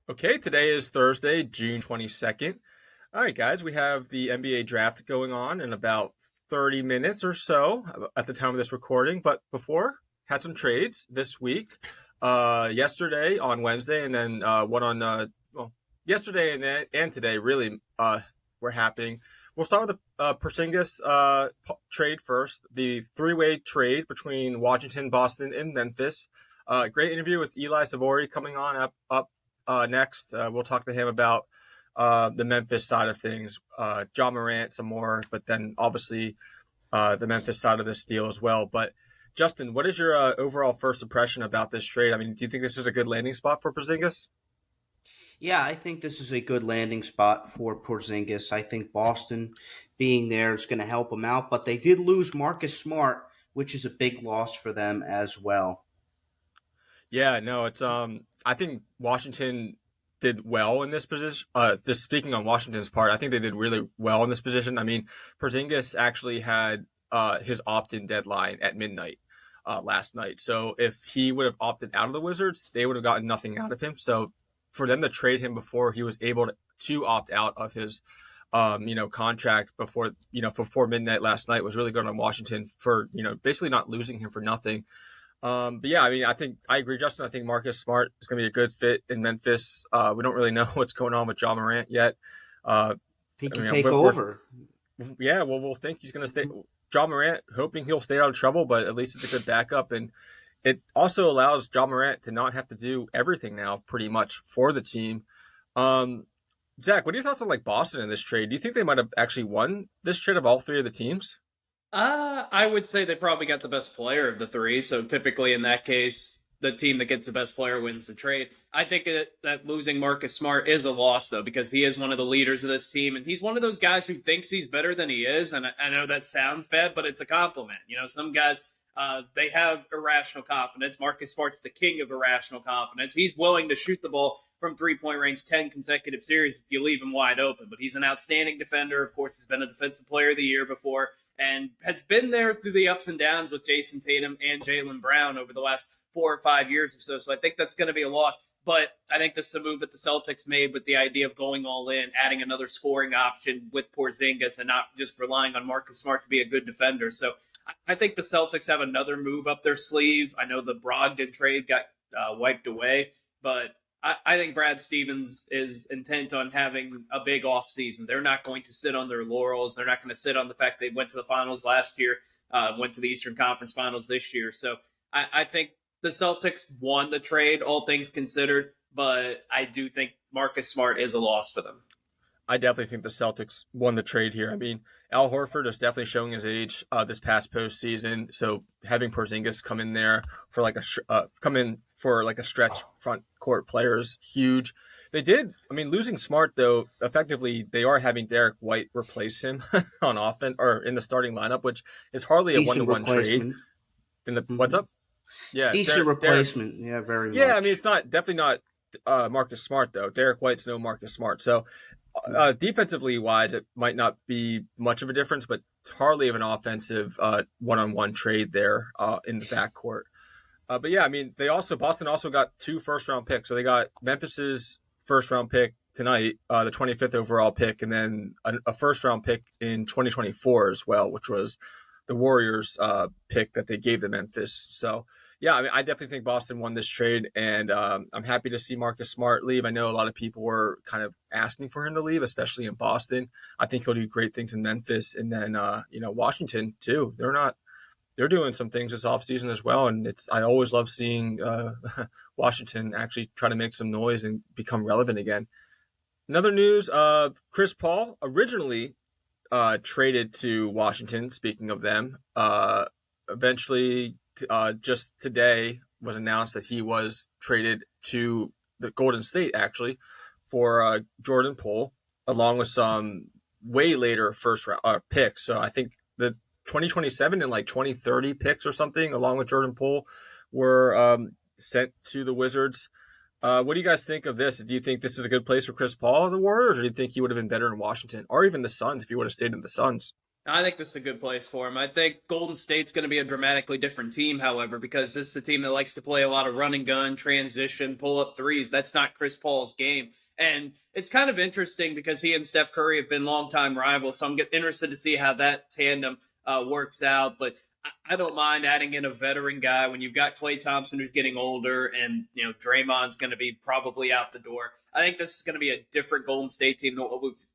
Okay, today is Thursday, June 22nd. All right, guys, we have the NBA draft going on in about 30 minutes or so at the time of this recording. But before, had some trades this week. Yesterday on Wednesday, and then one on, yesterday and today really were happening. We'll start with the Porzingis trade first. The three-way trade between Washington, Boston, and Memphis. Great interview with Eli Savoie coming on up next. We'll talk to him about the Memphis side of things, Ja Morant some more, but then obviously the Memphis side of this deal as well. But Justin, what is your overall first impression about this trade? I mean, do you think this is a good landing spot for Porzingis? Yeah, I think this is a good landing spot for Porzingis. I think Boston being there is going to help him out, but they did lose Marcus Smart, which is a big loss for them as well. Yeah, no, it's I think Washington did well in this position. Just speaking on Washington's part, I think they did really well in this position. I mean, Porzingis actually had his opt-in deadline at midnight last night. So if he would have opted out of the Wizards, they would have gotten nothing out of him. So for them to trade him before he was able to opt out of his contract before midnight last night was really good on Washington for, basically not losing him for nothing. But yeah, I mean, I think I agree, Justin. I think Marcus Smart is going to be a good fit in Memphis. We don't really know what's going on with Ja Morant yet. Uh, He I can mean, take over. yeah, well, we'll think he's going to stay. Ja Morant, hoping he'll stay out of trouble, but at least it's a good backup, and it also allows Ja Morant to not have to do everything now, pretty much for the team. Um, Zach, what are your thoughts on like Boston in this trade? Do you think they might have actually won this trade of all three of the teams? I would say they probably got the best player of the three. So typically, in that case, the team that gets the best player wins the trade. I think that losing Marcus Smart is a loss, though, because he is one of the leaders of this team, and he's one of those guys who thinks he's better than he is. And I know that sounds bad, but it's a compliment. Some guys. They have irrational confidence. Marcus Smart's the king of irrational confidence. He's willing to shoot the ball from three-point range 10 consecutive series if you leave him wide open. But he's an outstanding defender. Of course, he's been a defensive player of the year before and has been there through the ups and downs with Jason Tatum and Jaylen Brown over the last 4 or 5 years or so. So I think that's going to be a loss. But I think this is a move that the Celtics made with the idea of going all in, adding another scoring option with Porzingis and not just relying on Marcus Smart to be a good defender. So I think the Celtics have another move up their sleeve. I know the Brogdon trade got wiped away, but I think Brad Stevens is intent on having a big offseason. They're not going to sit on their laurels. They're not going to sit on the fact they went to the finals last year, went to the Eastern Conference Finals this year. So I think the Celtics won the trade, all things considered, but I do think Marcus Smart is a loss for them. I definitely think the Celtics won the trade here. I mean, Al Horford is definitely showing his age this past postseason. So having Porzingis come in there for like a stretch front court player is huge. They did. I mean, losing Smart though, effectively they are having Derek White replace him on offense or in the starting lineup, which is hardly a Decent 1-to-1 trade. replacement. What's up? Yeah, Decent replacement. Yeah, very much. Yeah, I mean, it's definitely not Marcus Smart though. Derek White's no Marcus Smart, so defensively wise, it might not be much of a difference, but hardly of an offensive one-on-one trade there in the backcourt. But yeah, I mean, Boston also got 2 first-round picks, so they got Memphis's first-round pick tonight, the 25th overall pick, and then a first-round pick in 2024 as well, which was the Warriors pick that they gave to Memphis. So yeah, I mean, I definitely think Boston won this trade, and I'm happy to see Marcus Smart leave. I know a lot of people were kind of asking for him to leave, especially in Boston. I think he'll do great things in Memphis, and then Washington too. They're doing some things this offseason as well, and I always love seeing Washington actually try to make some noise and become relevant again. Another news: Chris Paul originally traded to Washington. Speaking of them, eventually. Just today was announced that he was traded to the Golden State actually for Jordan Poole, along with some way later first round picks. So I think the 2027 and like 2030 picks or something, along with Jordan Poole, were sent to the Wizards. What do you guys think of this? Do you think this is a good place for Chris Paul, the Warriors, or do you think he would have been better in Washington, or even the Suns if he would have stayed in the Suns? I think this is a good place for him. I think Golden State's going to be a dramatically different team, however, because this is a team that likes to play a lot of run and gun, transition, pull up threes. That's not Chris Paul's game. And it's kind of interesting because he and Steph Curry have been longtime rivals, so I'm interested to see how that tandem works out. But I don't mind adding in a veteran guy when you've got Klay Thompson who's getting older, and Draymond's going to be probably out the door. I think this is going to be a different Golden State team than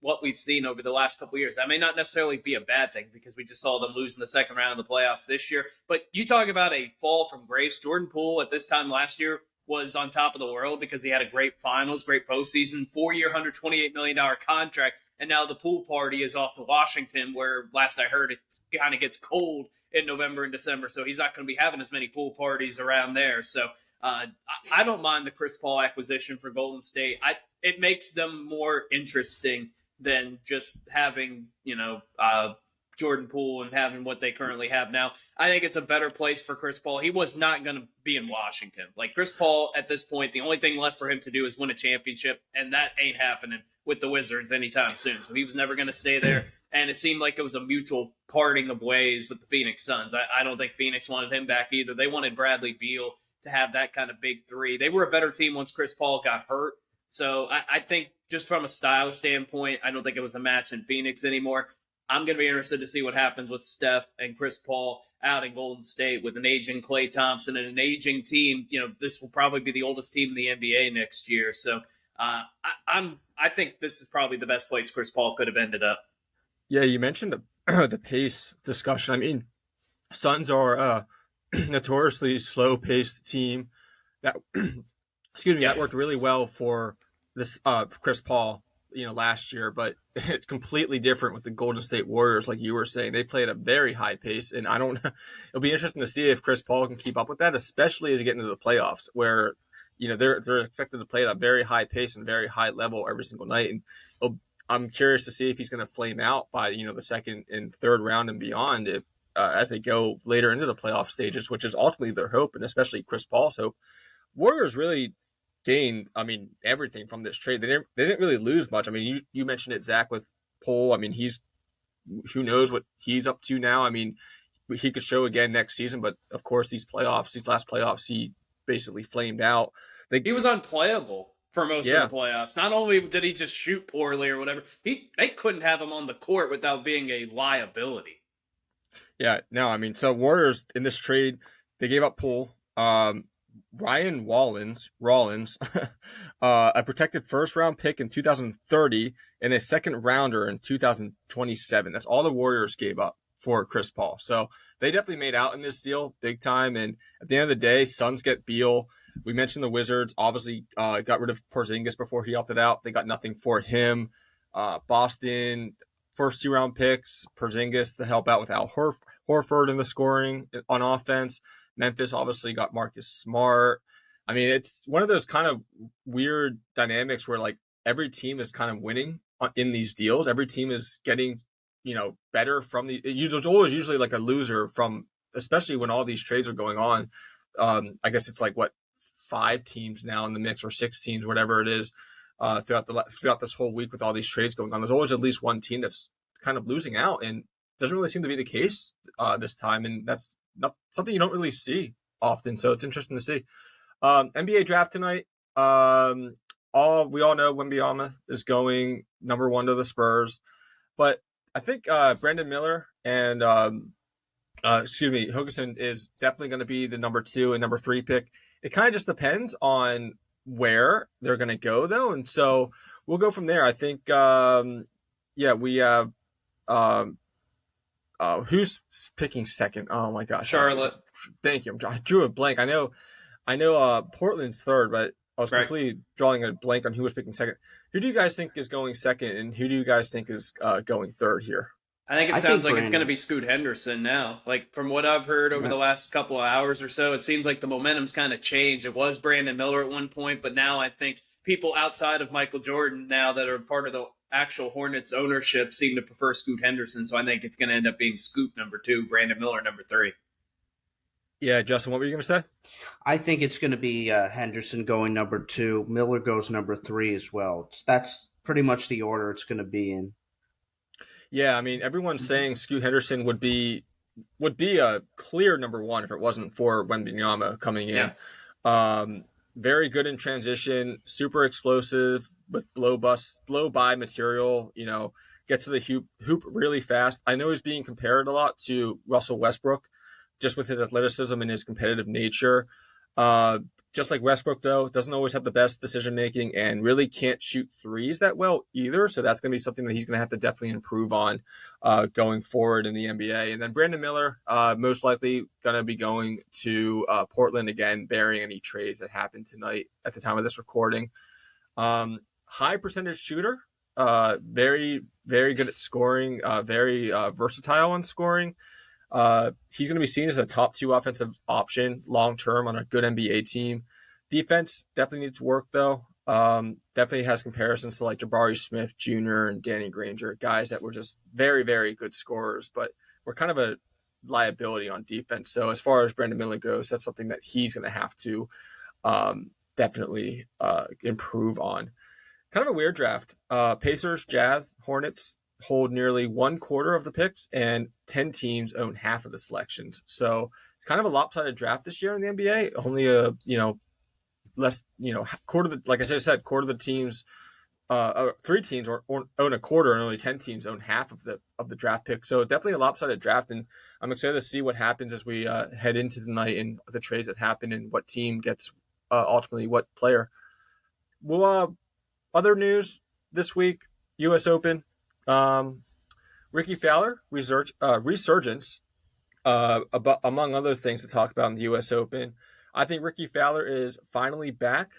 what we've seen over the last couple of years. That may not necessarily be a bad thing because we just saw them lose in the second round of the playoffs this year. But you talk about a fall from grace. Jordan Poole at this time last year was on top of the world because he had a great finals, great postseason, 4-year, $128 million contract. And now the pool party is off to Washington, where last I heard it kind of gets cold in November and December. So he's not going to be having as many pool parties around there. So I don't mind the Chris Paul acquisition for Golden State. It makes them more interesting than just having, Jordan Poole and having what they currently have now. I think it's a better place for Chris Paul. He was not going to be in Washington. Like Chris Paul at this point, the only thing left for him to do is win a championship, and that ain't happening with the Wizards anytime soon. So he was never going to stay there. And it seemed like it was a mutual parting of ways with the Phoenix Suns. I don't think Phoenix wanted him back either. They wanted Bradley Beal to have that kind of big three. They were a better team once Chris Paul got hurt. So I think just from a style standpoint, I don't think it was a match in Phoenix anymore. I'm going to be interested to see what happens with Steph and Chris Paul out in Golden State with an aging Klay Thompson and an aging team. This will probably be the oldest team in the NBA next year. So I think this is probably the best place Chris Paul could have ended up. Yeah, you mentioned the pace discussion. I mean, Suns are a notoriously slow-paced team. That that worked really well for this Chris Paul, last year, but it's completely different with the Golden State Warriors, like you were saying. They play at a very high pace, and it'll be interesting to see if Chris Paul can keep up with that, especially as you get into the playoffs, where they're expected to play at a very high pace and very high level every single night. And I'm curious to see if he's going to flame out by the second and third round and beyond, if as they go later into the playoff stages, which is ultimately their hope, and especially Chris Paul's hope. Warriors really gained, everything from this trade. They didn't really lose much. I mean, you mentioned it, Zach, with Poole. I mean, who knows what he's up to now. I mean, he could show again next season, but of course, these last playoffs, he basically flamed out. He was unplayable for most of the playoffs. Not only did he just shoot poorly or whatever, they couldn't have him on the court without being a liability. Yeah, no, so Warriors in this trade, they gave up Poole. Ryan Rollins, a protected first-round pick in 2030 and a second-rounder in 2027. That's all the Warriors gave up for Chris Paul. So they definitely made out in this deal big time. And at the end of the day, Suns get Beal. We mentioned the Wizards obviously got rid of Porzingis before he opted out. They got nothing for him. Boston, first 2-round picks, Porzingis to help out with Al Horford in the scoring on offense. Memphis obviously got Marcus Smart. I mean, it's one of those kind of weird dynamics where like every team is kind of winning in these deals. Every team is getting, better from there's always usually like a loser from, especially when all these trades are going on. I guess it's like 5 teams now in the mix, or 6 teams, whatever it is, throughout this whole week with all these trades going on. There's always at least one team that's kind of losing out, and doesn't really seem to be the case this time. And that's not something you don't really see often, so it's interesting to see. NBA draft tonight. We all know Wembanyama is going number 1 to the Spurs, but I think Brandon Miller and Hogerson is definitely going to be the number 2 and number 3 pick. It kind of just depends on where they're going to go, though, and so we'll go from there. I think we have. Who's picking second? Oh my gosh, Charlotte. Thank you. I drew a blank. I know. Portland's third, but I was completely drawing a blank on who was picking second. Who do you guys think is going second, and who do you guys think is going third here? I think it sounds like it's going to be Scoot Henderson now. Like, from what I've heard over the last couple of hours or so, it seems like the momentum's kind of changed. It was Brandon Miller at one point, but now I think people outside of Michael Jordan now that are part of the actual Hornets ownership seem to prefer Scoot Henderson. So I think it's going to end up being Scoot number 2, Brandon Miller number 3. Yeah, Justin, what were you going to say? I think it's going to be Henderson going number 2. Miller goes number 3 as well. That's pretty much the order it's going to be in. Yeah, I mean, everyone's saying Scoot Henderson would be a clear number one if it wasn't for Wembanyama coming in. Yeah. Very good in transition, super explosive with blow by material. Gets to the hoop really fast. I know he's being compared a lot to Russell Westbrook, just with his athleticism and his competitive nature. Uh, just like Westbrook, though, doesn't always have the best decision making and really can't shoot threes that well either. So that's going to be something that he's going to have to definitely improve on going forward in the NBA. And then Brandon Miller, most likely going to be going to Portland again, bearing any trades that happened tonight at the time of this recording. High percentage shooter, very, very good at scoring, very versatile on scoring. He's going to be seen as a top 2 offensive option long term on a good NBA team. Defense definitely needs work though. Definitely has comparisons to like Jabari Smith Jr. and Danny Granger, guys that were just very, very good scorers, but were kind of a liability on defense. So as far as Brandon Miller goes, that's something that he's going to have to definitely improve on. Kind of a weird draft. Pacers, Jazz, Hornets hold nearly 1/4 of the picks, and 10 teams own half of the selections. So it's kind of a lopsided draft this year in the NBA. Only less, quarter of the, like I said, quarter of the teams, 3 teams own a quarter, and only 10 teams own half of the draft pick. So definitely a lopsided draft, and I'm excited to see what happens as we head into tonight and the trades that happen and what team gets ultimately what player. Well, other news this week: U.S. Open. Rickie Fowler resurgence, among other things to talk about in the U.S. Open. I think Rickie Fowler is finally back.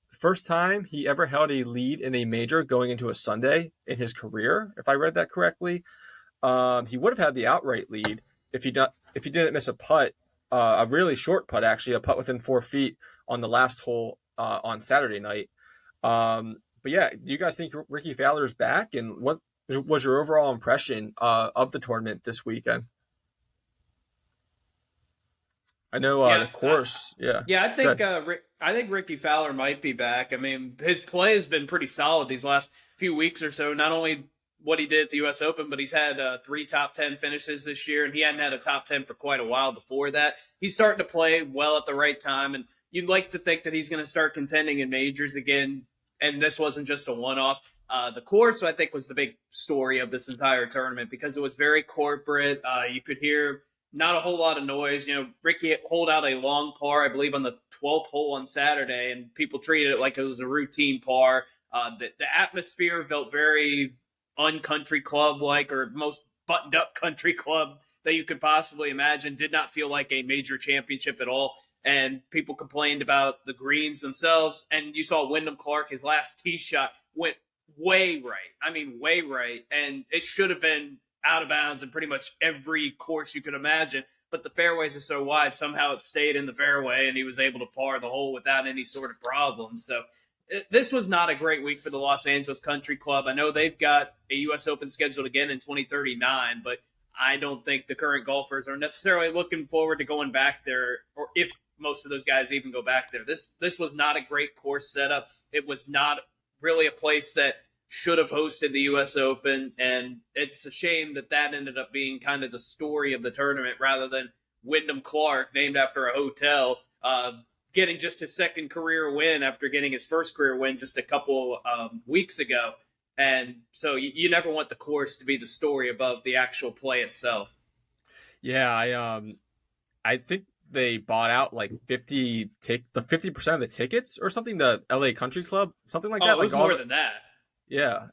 First time he ever held a lead in a major going into a Sunday in his career, if I read that correctly. He would have had the outright lead if he didn't miss a putt, a really short putt actually, a putt within 4 feet on the last hole on Saturday night. But yeah, do you guys think Rickie Fowler's back? And what was your overall impression of the tournament this weekend? I know the course. Yeah, I think Rickie Fowler might be back. I mean, his play has been pretty solid these last few weeks or so. Not only what he did at the U.S. Open, but he's had 3 top 10 finishes this year, and he hadn't had a top 10 for quite a while before that. He's starting to play well at the right time, and you'd like to think that he's going to start contending in majors again. And this wasn't just a one-off. The course, I think, was the big story of this entire tournament because it was very corporate. You could hear not a whole lot of noise. Rickie holed out a long par, I believe, on the 12th hole on Saturday, and people treated it like it was a routine par. The atmosphere felt very un-country club-like, or most buttoned-up country club that you could possibly imagine. Did not feel like a major championship at all. And people complained about the greens themselves. And you saw Wyndham Clark, his last tee shot went way right. I mean, way right. And it should have been out of bounds in pretty much every course you could imagine. But the fairways are so wide, somehow it stayed in the fairway, and he was able to par the hole without any sort of problem. So this was not a great week for the Los Angeles Country Club. I know they've got a U.S. Open scheduled again in 2039, but I don't think the current golfers are necessarily looking forward to going back there, or if most of those guys even go back there. This was not a great course setup. It was not really a place that should have hosted the U.S. Open, and it's a shame that ended up being kind of the story of the tournament rather than Wyndham Clark, named after a hotel, getting just his second career win after getting his first career win just a couple weeks ago. And so you never want the course to be the story above the actual play itself. Yeah, I think they bought out like 50% of the tickets or something. The LA Country Club, something like that. It was more than that. Yeah,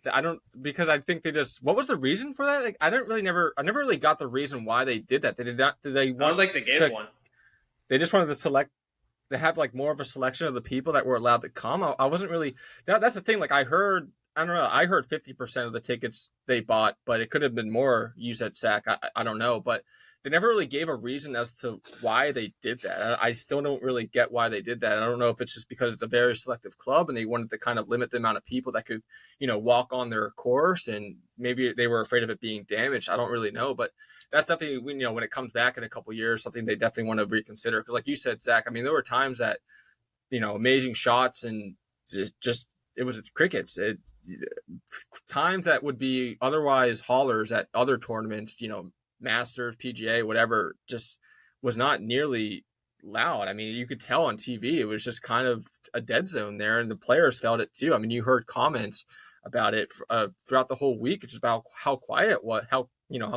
because I think what was the reason for that? Like, I never really got the reason why they did that. Did they want? Like they gave one. They just wanted to have like more of a selection of the people that were allowed to come. I wasn't really. That's the thing. Like I heard 50% of the tickets they bought, but it could have been more. You said SAC. I don't know, but they never really gave a reason as to why they did that. I still don't really get why they did that. I don't know if it's just because it's a very selective club and they wanted to kind of limit the amount of people that could, walk on their course, and maybe they were afraid of it being damaged. I don't really know, but that's definitely, when it comes back in a couple of years, something they definitely want to reconsider. Because like you said, Zach, I mean, there were times that, amazing shots and just, it was crickets. times that would be otherwise haulers at other tournaments, Masters, PGA, whatever, just was not nearly loud. I mean, you could tell on TV it was just kind of a dead zone there, and the players felt it too. I mean, you heard comments about it throughout the whole week. It's about how quiet it was, how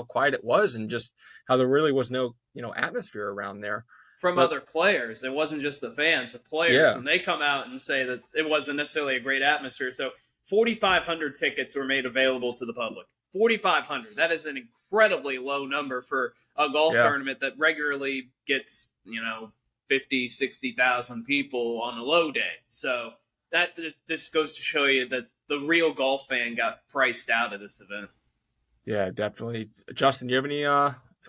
quiet it was, and just how there really was no atmosphere around there from other players. It wasn't just the fans, the players, and they come out and say that it wasn't necessarily a great atmosphere. So 4,500 tickets were made available to the public. 4,500. That is an incredibly low number for a golf tournament that regularly gets, 50, 60,000 people on a low day. So that just goes to show you that the real golf fan got priced out of this event. Yeah, definitely. Justin, do you have any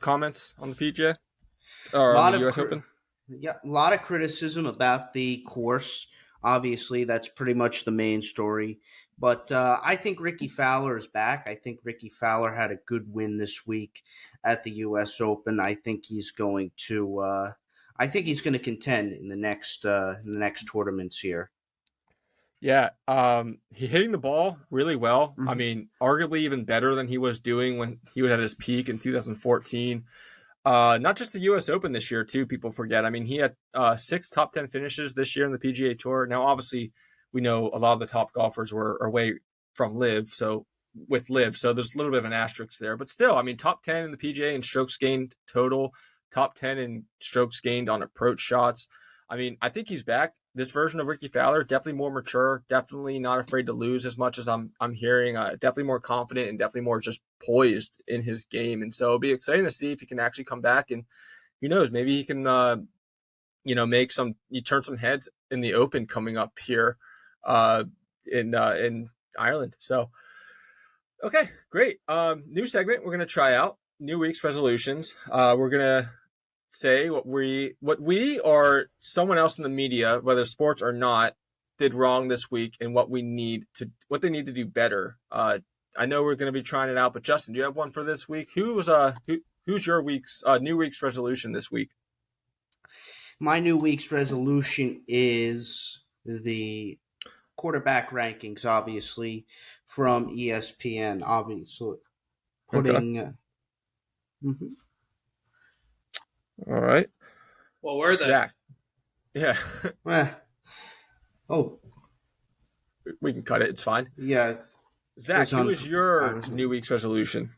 comments on the PGA or on the US Open? Yeah, a lot of criticism about the course. Obviously, that's pretty much the main story. But I think Rickie Fowler is back. I think Rickie Fowler had a good win this week at the U.S. Open. I think he's going to. I think he's going to contend in the next tournaments here. Yeah, he hitting the ball really well. Mm-hmm. I mean, arguably even better than he was doing when he was at his peak in 2014. Not just the U.S. Open this year, too. People forget. I mean, he had 6 top 10 finishes this year in the PGA Tour. Now, obviously, we know a lot of the top golfers were away from LIV, so there's a little bit of an asterisk there. But still, I mean, top 10 in the PGA in strokes gained total, top 10 in strokes gained on approach shots. I mean, I think he's back. This version of Rickie Fowler, definitely more mature, definitely not afraid to lose as much as I'm hearing. Definitely more confident and definitely more just poised in his game. And so it'll be exciting to see if he can actually come back. And who knows, maybe he can, turn some heads in the Open coming up here in Ireland. So, okay, great. New segment we're going to try out, new week's resolutions. We're going to say what we or someone else in the media, whether sports or not, did wrong this week and what they need to do better. I know we're going to be trying it out, but Justin, do you have one for this week? Who's your new week's resolution this week? My new week's resolution is the quarterback rankings, obviously, from ESPN, obviously. Putting All right. Well, where are they? Zach. Yeah. We can cut it. It's fine. Yeah. Zach, who is your new week's resolution?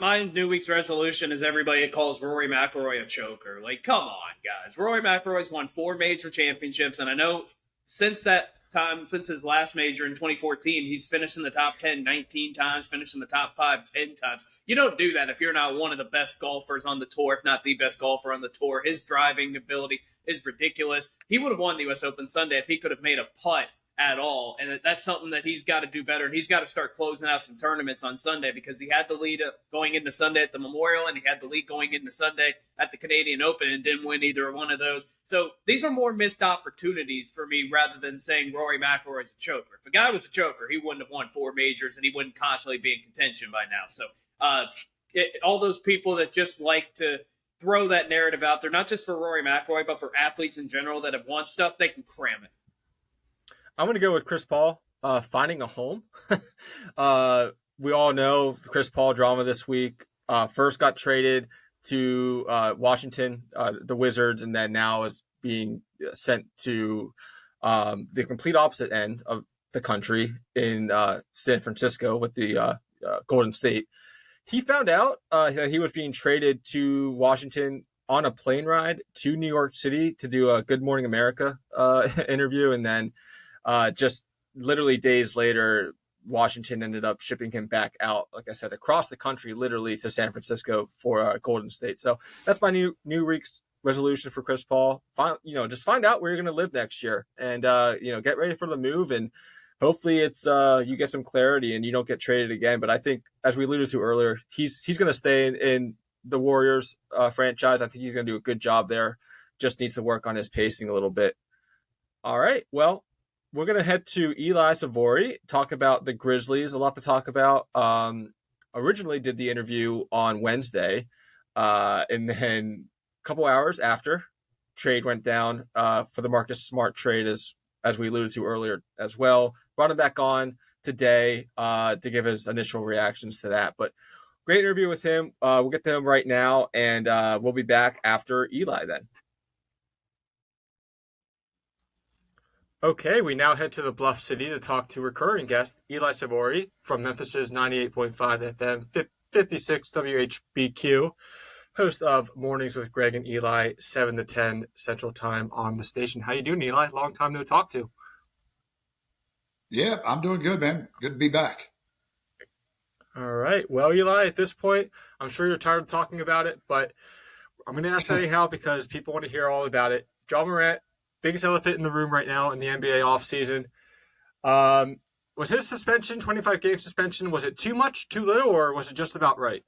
My new week's resolution is everybody calls Rory McIlroy a choker. Like, come on, guys. Rory McIlroy's won 4 major championships, and I know since his last major in 2014, he's finished in the top 10 19 times, finished in the top 5 10 times. You don't do that if you're not one of the best golfers on the tour, if not the best golfer on the tour. His driving ability is ridiculous. He would have won the U.S. Open Sunday if he could have made a putt at all, and that's something that he's got to do better, and he's got to start closing out some tournaments on Sunday because he had the lead going into Sunday at the Memorial, and he had the lead going into Sunday at the Canadian Open and didn't win either one of those. So these are more missed opportunities for me rather than saying Rory McIlroy is a choker. If a guy was a choker, he wouldn't have won 4 majors, and he wouldn't constantly be in contention by now. So all those people that just like to throw that narrative out there, not just for Rory McIlroy, but for athletes in general that have won stuff, they can cram it. I'm going to go with Chris Paul finding a home. We all know Chris Paul drama this week. First got traded to Washington, the Wizards, and then now is being sent to the complete opposite end of the country in San Francisco with the Golden State. He found out that he was being traded to Washington on a plane ride to New York City to do a Good Morning America interview, and then just literally days later, Washington ended up shipping him back out, like I said, across the country, literally to San Francisco for Golden State. So that's my new week's resolution for Chris Paul. Just find out where you're going to live next year, and get ready for the move. And hopefully, it's you get some clarity and you don't get traded again. But I think, as we alluded to earlier, he's going to stay in the Warriors franchise. I think he's going to do a good job there. Just needs to work on his pacing a little bit. All right, well, we're going to head to Eli Savoie, talk about the Grizzlies. A lot to talk about. Originally did the interview on Wednesday, and then a couple hours after, trade went down for the Marcus Smart trade, as as we alluded to earlier as well. Brought him back on today to give his initial reactions to that. But great interview with him. We'll get to him right now, and we'll be back after Eli then. Okay, we now head to the Bluff City to talk to recurring guest Eli Savoie from Memphis's 98.5 FM 56 WHBQ, host of Mornings with Greg and Eli, 7 to 10 Central Time on the station. How you doing, Eli? Long time no talk to. Yeah, I'm doing good, man. Good to be back. All right. Well, Eli, at this point, I'm sure you're tired of talking about it, but I'm going to ask that anyhow because people want to hear all about it. Ja Morant, biggest elephant in the room right now in the NBA offseason. Was his suspension, 25-game suspension, was it too much, too little, or was it just about right?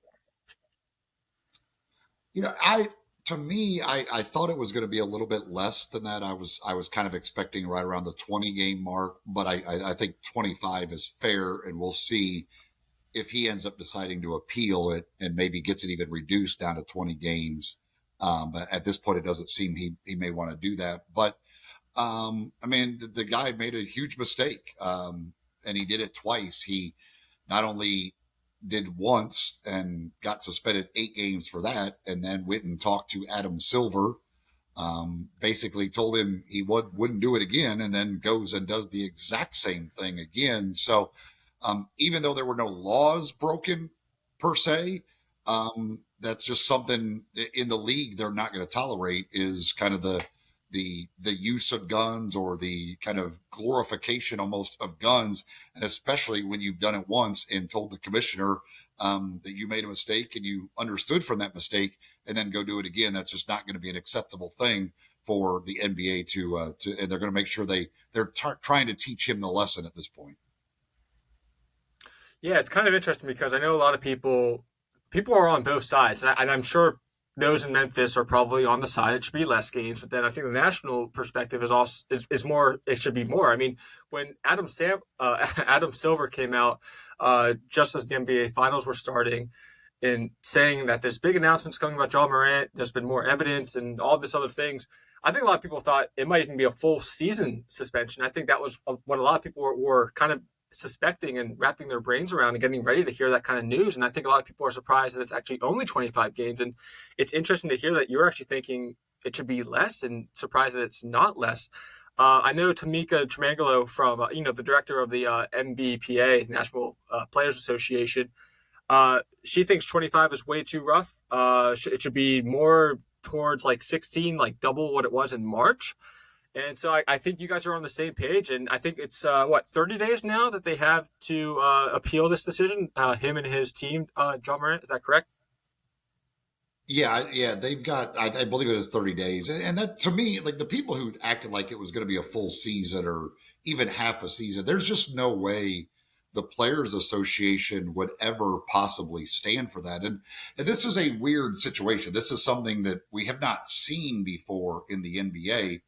You know, I thought it was going to be a little bit less than that. I was kind of expecting right around the 20-game mark, but I think 25 is fair, and we'll see if he ends up deciding to appeal it and maybe gets it even reduced down to 20 games. But at this point, it doesn't seem he may want to do that. But I mean, the guy made a huge mistake, and he did it twice. He not only did once and got suspended 8 games for that, and then went and talked to Adam Silver, basically told him he wouldn't do it again, and then goes and does the exact same thing again. So even though there were no laws broken per se, that's just something in the league they're not going to tolerate, is kind of the use of guns, or the kind of glorification almost of guns. And especially when you've done it once and told the commissioner that you made a mistake and you understood from that mistake, and then go do it again. That's just not going to be an acceptable thing for the NBA to and they're going to make sure they're trying to teach him the lesson at this point. Yeah, it's kind of interesting because I know a lot of people are on both sides, and I'm sure those in Memphis are probably on the side it should be less games. But then I think the national perspective is more. It should be more. I mean, when Adam Silver came out just as the NBA Finals were starting, and saying that this big announcement's coming about Ja Morant, there's been more evidence and all this other things. I think a lot of people thought it might even be a full season suspension. I think that was what a lot of people were kind of suspecting and wrapping their brains around and getting ready to hear that kind of news. And I think a lot of people are surprised that it's actually only 25 games. And it's interesting to hear that you're actually thinking it should be less, and surprised that it's not less. I know Tamika Tremangolo from, the director of the NBPA, National Players Association, she thinks 25 is way too rough. It should be more towards like 16, like double what it was in March. And so I think you guys are on the same page, and I think it's 30 days now that they have to appeal this decision. Him and his team, Ja Morant, is that correct? Yeah, they've got. I believe it is 30 days, and that, to me, like, the people who acted like it was going to be a full season or even half a season, there's just no way the Players Association would ever possibly stand for that. And this is a weird situation. This is something that we have not seen before in the NBA.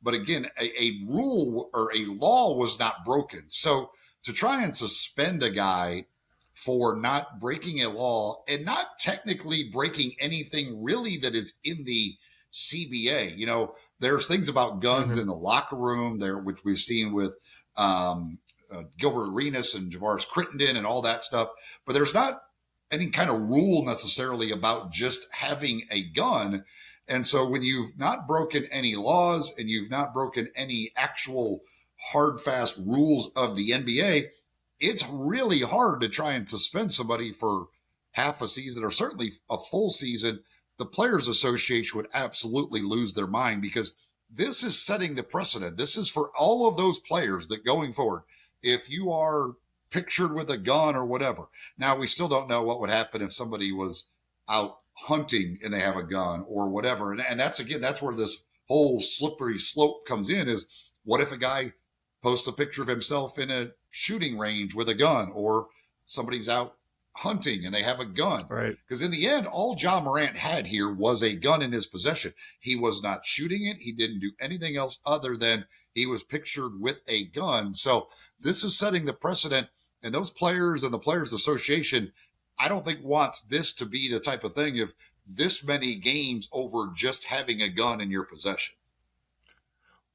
But again, a rule or a law was not broken. So to try and suspend a guy for not breaking a law and not technically breaking anything really that is in the CBA, there's things about guns in the locker room there, which we've seen with Gilbert Arenas and Javaris Crittenden and all that stuff. But there's not any kind of rule necessarily about just having a gun. And so when you've not broken any laws and you've not broken any actual hard, fast rules of the NBA, it's really hard to try and suspend somebody for half a season or certainly a full season. The Players Association would absolutely lose their mind, because this is setting the precedent. This is for all of those players that going forward, if you are pictured with a gun or whatever. Now, we still don't know what would happen if somebody was out hunting and they have a gun or whatever. And that's where this whole slippery slope comes in, is what if a guy posts a picture of himself in a shooting range with a gun, or somebody's out hunting and they have a gun? Right. Because in the end, all Ja Morant had here was a gun in his possession. He was not shooting it. He didn't do anything else other than he was pictured with a gun. So this is setting the precedent, and those players and the Players Association, I don't think, wants this to be the type of thing of this many games over just having a gun in your possession.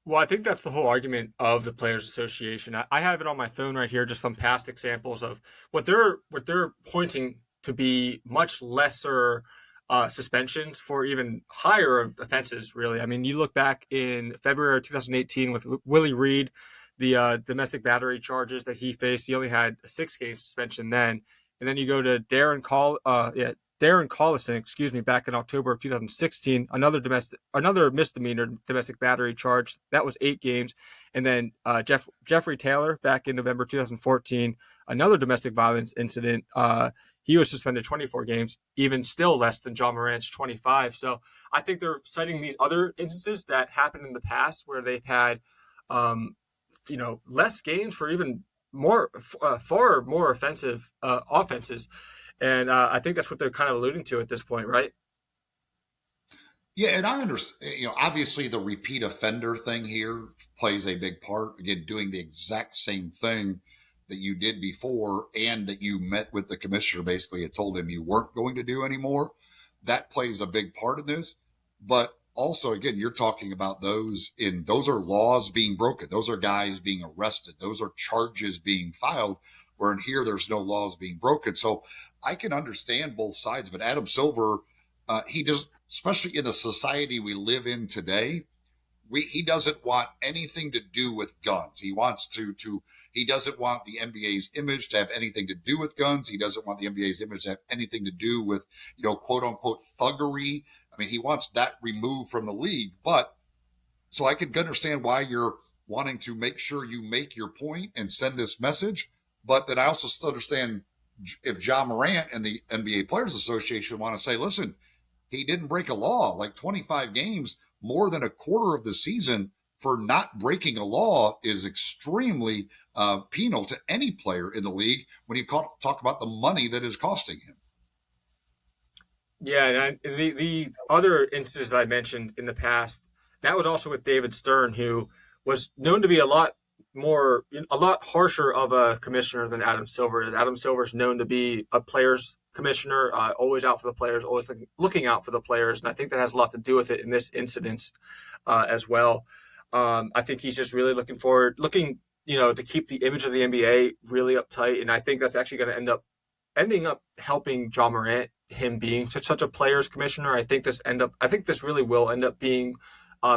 Well, I think that's the whole argument of the Players Association. I have it on my phone right here, just some past examples of what they're pointing to be much lesser suspensions for even higher offenses. Really, I mean, you look back in February 2018 with Willie Reed, the domestic battery charges that he faced. He only had a 6-game suspension then, and then you go to Darren Collison, excuse me, back in October of 2016, another misdemeanor domestic battery charge. That was 8 games. And then Jeffrey Taylor back in November 2014, another domestic violence incident. He was suspended 24 games, even still less than Ja Morant's 25. So I think they're citing these other instances that happened in the past where they've had, less games for even far more offensive offenses. And I think that's what they're kind of alluding to at this point, right? Yeah, and I understand, obviously the repeat offender thing here plays a big part. Again, doing the exact same thing that you did before and that you met with the commissioner basically and told him you weren't going to do anymore. That plays a big part in this. But also, again, you're talking about those are laws being broken. Those are guys being arrested. Those are charges being filed, where in here there's no laws being broken. So I can understand both sides of it. Adam Silver, he does, especially in the society we live in today, he doesn't want anything to do with guns. He wants he doesn't want the NBA's image to have anything to do with guns. He doesn't want the NBA's image to have anything to do with, quote unquote thuggery. I mean, he wants that removed from the league. But so I can understand why you're wanting to make sure you make your point and send this message. But then I also still understand if Ja Morant and the NBA Players Association want to say, listen, he didn't break a law, like 25 games, more than a quarter of the season for not breaking a law is extremely penal to any player in the league when you talk about the money that is costing him. Yeah, and the other instances I mentioned in the past, that was also with David Stern, who was known to be a lot harsher of a commissioner than Adam Silver is. Adam Silver is known to be a players commissioner, always out for the players, always looking out for the players, and I think that has a lot to do with it in this incident as well. I think he's just really looking to keep the image of the NBA really uptight, and I think that's actually going to ending up helping Ja Morant, him being such a players commissioner. I think this really will end up being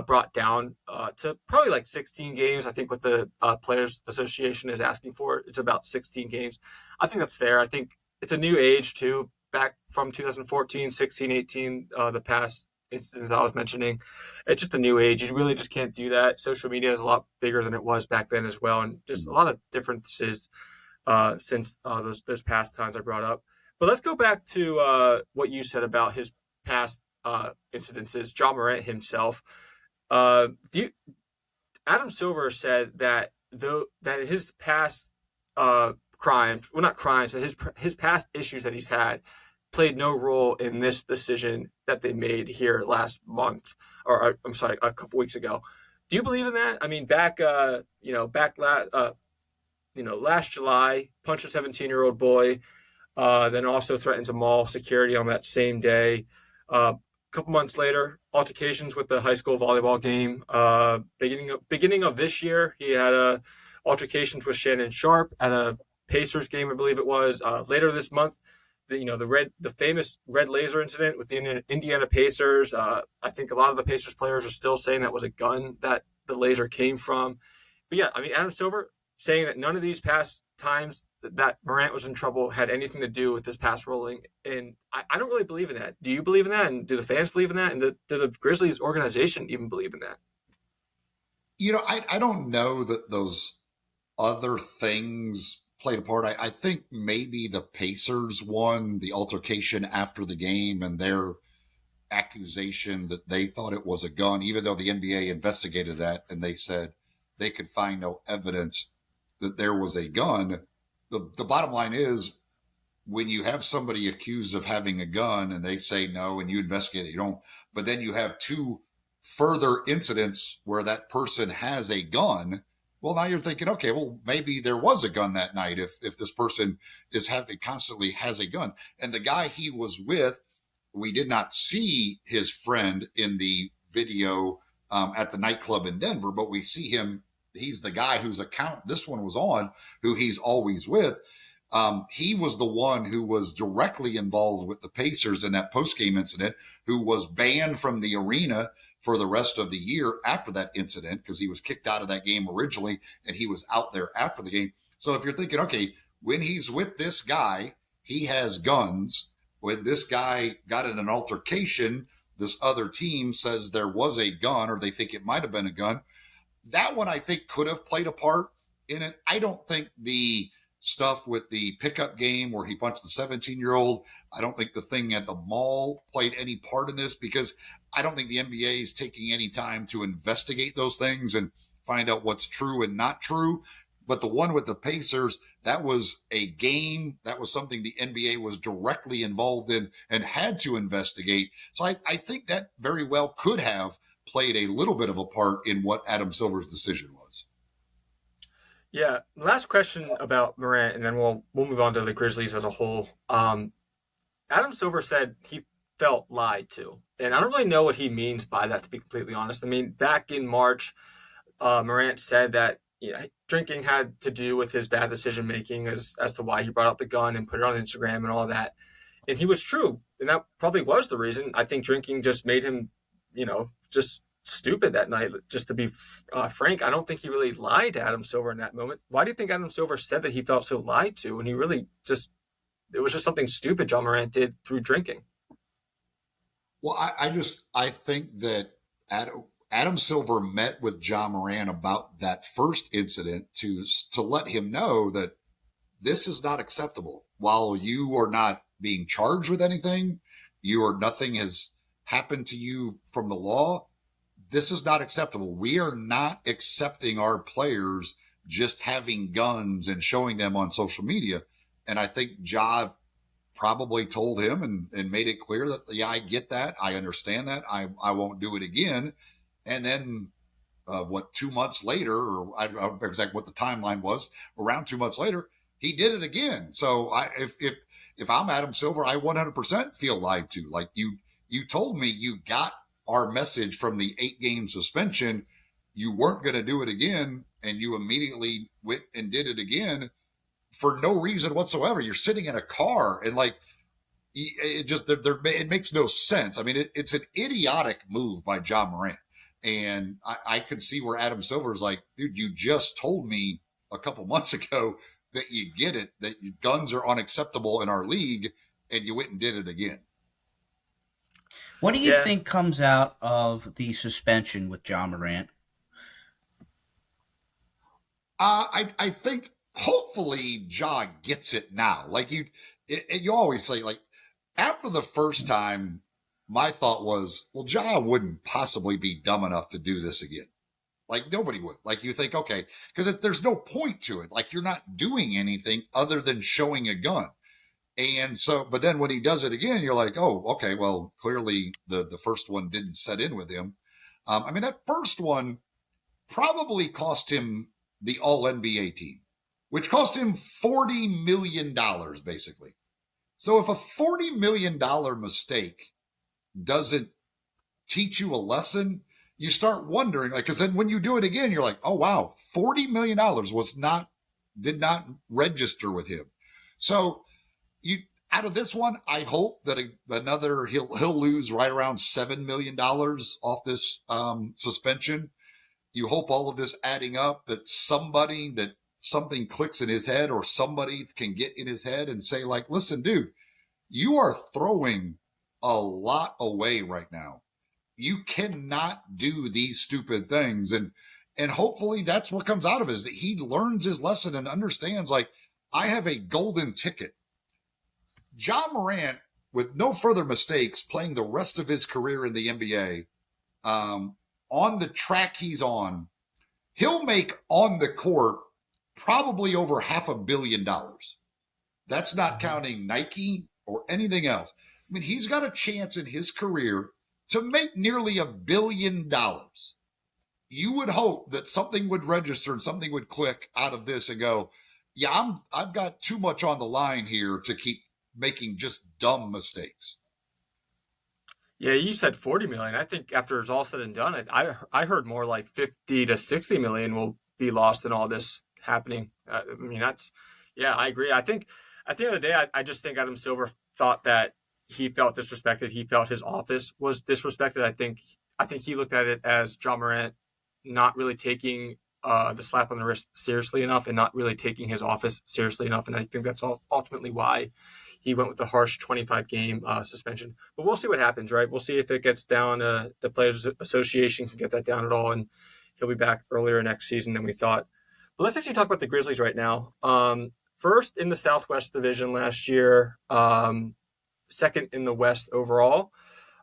brought down to probably like 16 games. I think what the Players Association is asking for, it's about 16 games. I think that's fair. I think it's a new age too, back from 2014, 16, 18, the past instances I was mentioning. It's just a new age. You really just can't do that. Social media is a lot bigger than it was back then as well, and just a lot of differences since those past times I brought up. But let's go back to what you said about his past incidences. Ja Morant himself. Adam Silver said that his past crimes, well, not crimes, his past issues that he's had played no role in this decision that they made here last month, or I'm sorry, a couple weeks ago. Do you believe in that? I mean, last July, punched a 17-year-old boy, then also threatened to maul security on that same day. A couple months later, altercations with the high school volleyball game. Beginning of this year, he had altercations with Shannon Sharp at a Pacers game, I believe it was. Later this month, the famous red laser incident with the Indiana Pacers. I think a lot of the Pacers players are still saying that was a gun that the laser came from. But yeah, I mean, Adam Silver saying that none of these past times that Morant was in trouble had anything to do with this pass rolling. And I don't really believe in that. Do you believe in that? And do the fans believe in that? And do the Grizzlies organization even believe in that? I don't know that those other things played a part. I think maybe the Pacers won the altercation after the game and their accusation that they thought it was a gun, even though the NBA investigated that and they said they could find no evidence that there was a gun. The bottom line is, when you have somebody accused of having a gun and they say no and you investigate it, you don't, but then you have 2 further incidents where that person has a gun. Well, now you're thinking, okay, well, maybe there was a gun that night if this person constantly has a gun. And the guy he was with, we did not see his friend in the video at the nightclub in Denver, but we see him. He's the guy whose account this one was on, who he's always with. He was the one who was directly involved with the Pacers in that postgame incident, who was banned from the arena for the rest of the year after that incident because he was kicked out of that game originally and he was out there after the game. So if you're thinking, okay, when he's with this guy, he has guns. When this guy got in an altercation, this other team says there was a gun or they think it might have been a gun. That one I think could have played a part in it. I don't think the stuff with the pickup game where he punched the 17-year-old, I don't think the thing at the mall played any part in this because I don't think the NBA is taking any time to investigate those things and find out what's true and not true. But the one with the Pacers, that was a game. That was something the NBA was directly involved in and had to investigate. So I think that very well could have played a little bit of a part in what Adam Silver's decision was. Yeah. Last question about Morant, and then we'll move on to the Grizzlies as a whole. Adam Silver said he felt lied to, and I don't really know what he means by that, to be completely honest. I mean, back in March, Morant said that drinking had to do with his bad decision making as to why he brought out the gun and put it on Instagram and all that, and he was true, and that probably was the reason. I think drinking just made him, just stupid that night. Just to be frank, I don't think he really lied to Adam Silver in that moment. Why do you think Adam Silver said that he felt so lied to? And he really it was just something stupid Ja Morant did through drinking. Well, I think that Adam Silver met with Ja Morant about that first incident to let him know that this is not acceptable. While you are not being charged with anything, nothing has happened to you from the law. This is not acceptable. We are not accepting our players just having guns and showing them on social media. And I think Ja probably told him and made it clear that, yeah, I get that. I understand that. I won't do it again. And then 2 months later, or I don't remember exactly what the timeline was, around 2 months later, he did it again. So if I'm Adam Silver, I 100% feel lied to. Like you told me you got our message from the 8-game suspension. You weren't going to do it again. And you immediately went and did it again for no reason whatsoever. You're sitting in a car and it makes no sense. I mean, it's an idiotic move by Ja Morant. And I could see where Adam Silver is like, dude, you just told me a couple months ago that you get it, that guns are unacceptable in our league, and you went and did it again. What do you think comes out of the suspension with Ja Morant? I think hopefully Ja gets it now. Like you always say, like after the first time, my thought was, well, Ja wouldn't possibly be dumb enough to do this again. Like nobody would. Like you think, okay, because there's no point to it. Like you're not doing anything other than showing a gun. And so, but then when he does it again, you're like, oh, okay, well, clearly the first one didn't set in with him. I mean, that first one probably cost him the All-NBA team, which cost him $40 million, basically. So if a $40 million mistake doesn't teach you a lesson, you start wondering, like, because then when you do it again, you're like, oh, wow, $40 million did not register with him. So out of this one, I hope that he'll lose right around $7 million off this suspension. You hope all of this adding up that something clicks in his head or somebody can get in his head and say like, listen, dude, you are throwing a lot away right now. You cannot do these stupid things. And hopefully that's what comes out of it, is that he learns his lesson and understands, like, I have a golden ticket. Ja Morant, with no further mistakes, playing the rest of his career in the NBA, on the track he's on, he'll make on the court probably over $500 million. That's not counting Nike or anything else. I mean, he's got a chance in his career to make nearly $1 billion. You would hope that something would register and something would click out of this and go, yeah, I've got too much on the line here to keep making just dumb mistakes. Yeah, you said 40 million. I think after it's all said and done, I heard more like 50 to 60 million will be lost in all this happening. I mean, yeah, I agree. I think at the end of the day, I just think Adam Silver thought that he felt disrespected. He felt his office was disrespected. I think he looked at it as Ja Morant not really taking the slap on the wrist seriously enough and not really taking his office seriously enough. And I think that's ultimately why he went with a harsh 25 game suspension. But we'll see what happens, right? We'll see if it gets down. The Players Association can get that down at all, and he'll be back earlier next season than we thought. But let's actually talk about the Grizzlies right now. First in the Southwest Division last year, second in the West overall.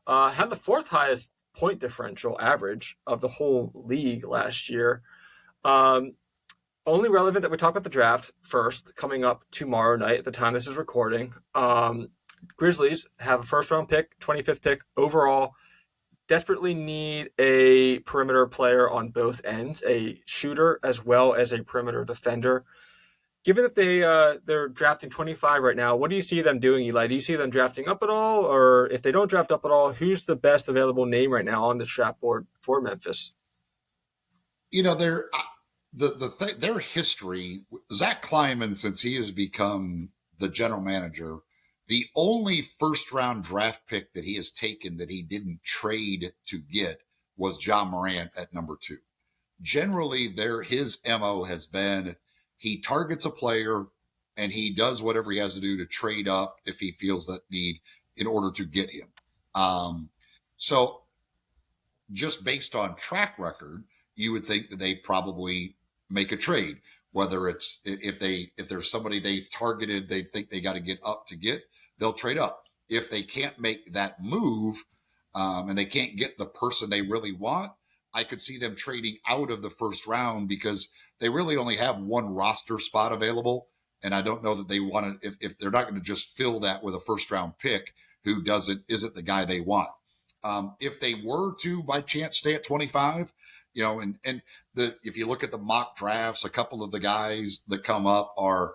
Had the fourth highest point differential average of the whole league last year. Um, Only relevant that we talk about the draft first, coming up tomorrow night at the time this is recording. Grizzlies have a first round pick, 25th pick overall. Desperately need a perimeter player on both ends, a shooter as well as a perimeter defender. Given that they're drafting 25 right now, what do you see them doing, Eli? Do you see them drafting up at all, or if they don't draft up at all, who's the best available name right now on the draft board for Memphis? They're their history. Zach Kleiman, since he has become the general manager, the only first round draft pick that he has taken that he didn't trade to get was Ja Morant at number 2. Generally, his MO has been he targets a player and he does whatever he has to do to trade up if he feels that need in order to get him. So just based on track record, you would think that they probably make a trade, whether it's if there's somebody they've targeted, they think they got to get up to get, they'll trade up. If they can't make that move and they can't get the person they really want, I could see them trading out of the first round because they really only have one roster spot available. And I don't know that they want to, if they're not going to just fill that with a first round pick who isn't the guy they want. If they were to by chance stay at 25, if you look at the mock drafts, a couple of the guys that come up are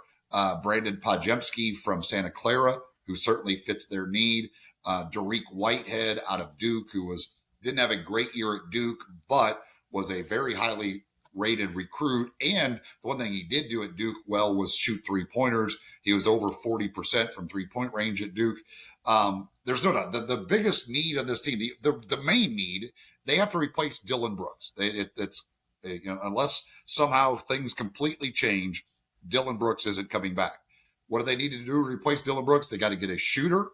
Brandon Podjemski from Santa Clara, who certainly fits their need. Dariq Whitehead out of Duke, who didn't have a great year at Duke, but was a very highly rated recruit. And the one thing he did do at Duke well was shoot 3-pointers. He was over 40% from 3-point range at Duke. There's no doubt the biggest need on this team, the main need, they have to replace Dillon Brooks. Unless somehow things completely change, Dillon Brooks isn't coming back. What do they need to do to replace Dillon Brooks? They got to get a shooter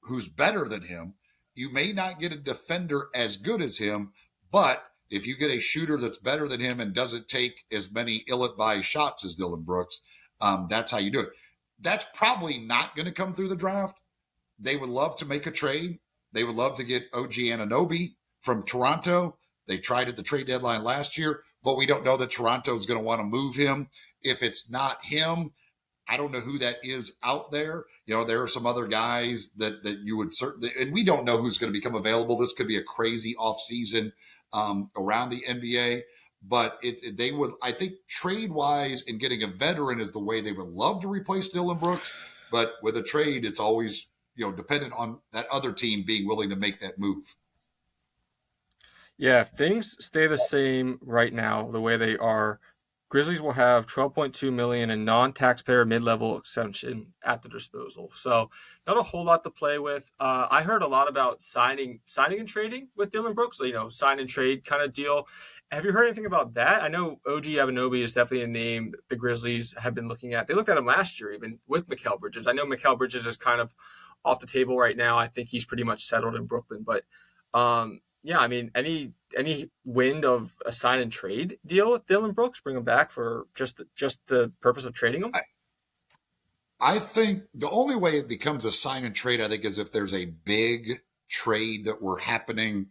who's better than him. You may not get a defender as good as him, but if you get a shooter that's better than him and doesn't take as many ill-advised shots as Dillon Brooks, that's how you do it. That's probably not going to come through the draft. They would love to make a trade. They would love to get OG Anunoby from Toronto. They tried at the trade deadline last year, but we don't know that Toronto is going to want to move him. If it's not him, I don't know who that is out there. There are some other guys that you would certainly, and we don't know who's going to become available. This could be a crazy offseason around the NBA, but they would, I think, trade-wise and getting a veteran is the way they would love to replace Dillon Brooks. But with a trade, it's always, dependent on that other team being willing to make that move. Yeah, if things stay the same right now, the way they are, Grizzlies will have $12.2 million in non-taxpayer mid-level exemption at their disposal. So not a whole lot to play with. I heard a lot about signing and trading with Dillon Brooks, sign and trade kind of deal. Have you heard anything about that? I know OG Anunoby is definitely a name the Grizzlies have been looking at. They looked at him last year, even with Mikal Bridges. I know Mikal Bridges is kind of off the table right now. I think he's pretty much settled in Brooklyn, but yeah, I mean, any wind of a sign and trade deal with Dillon Brooks, bring him back for just the purpose of trading him? I think the only way it becomes a sign and trade, I think, is if there's a big trade that were happening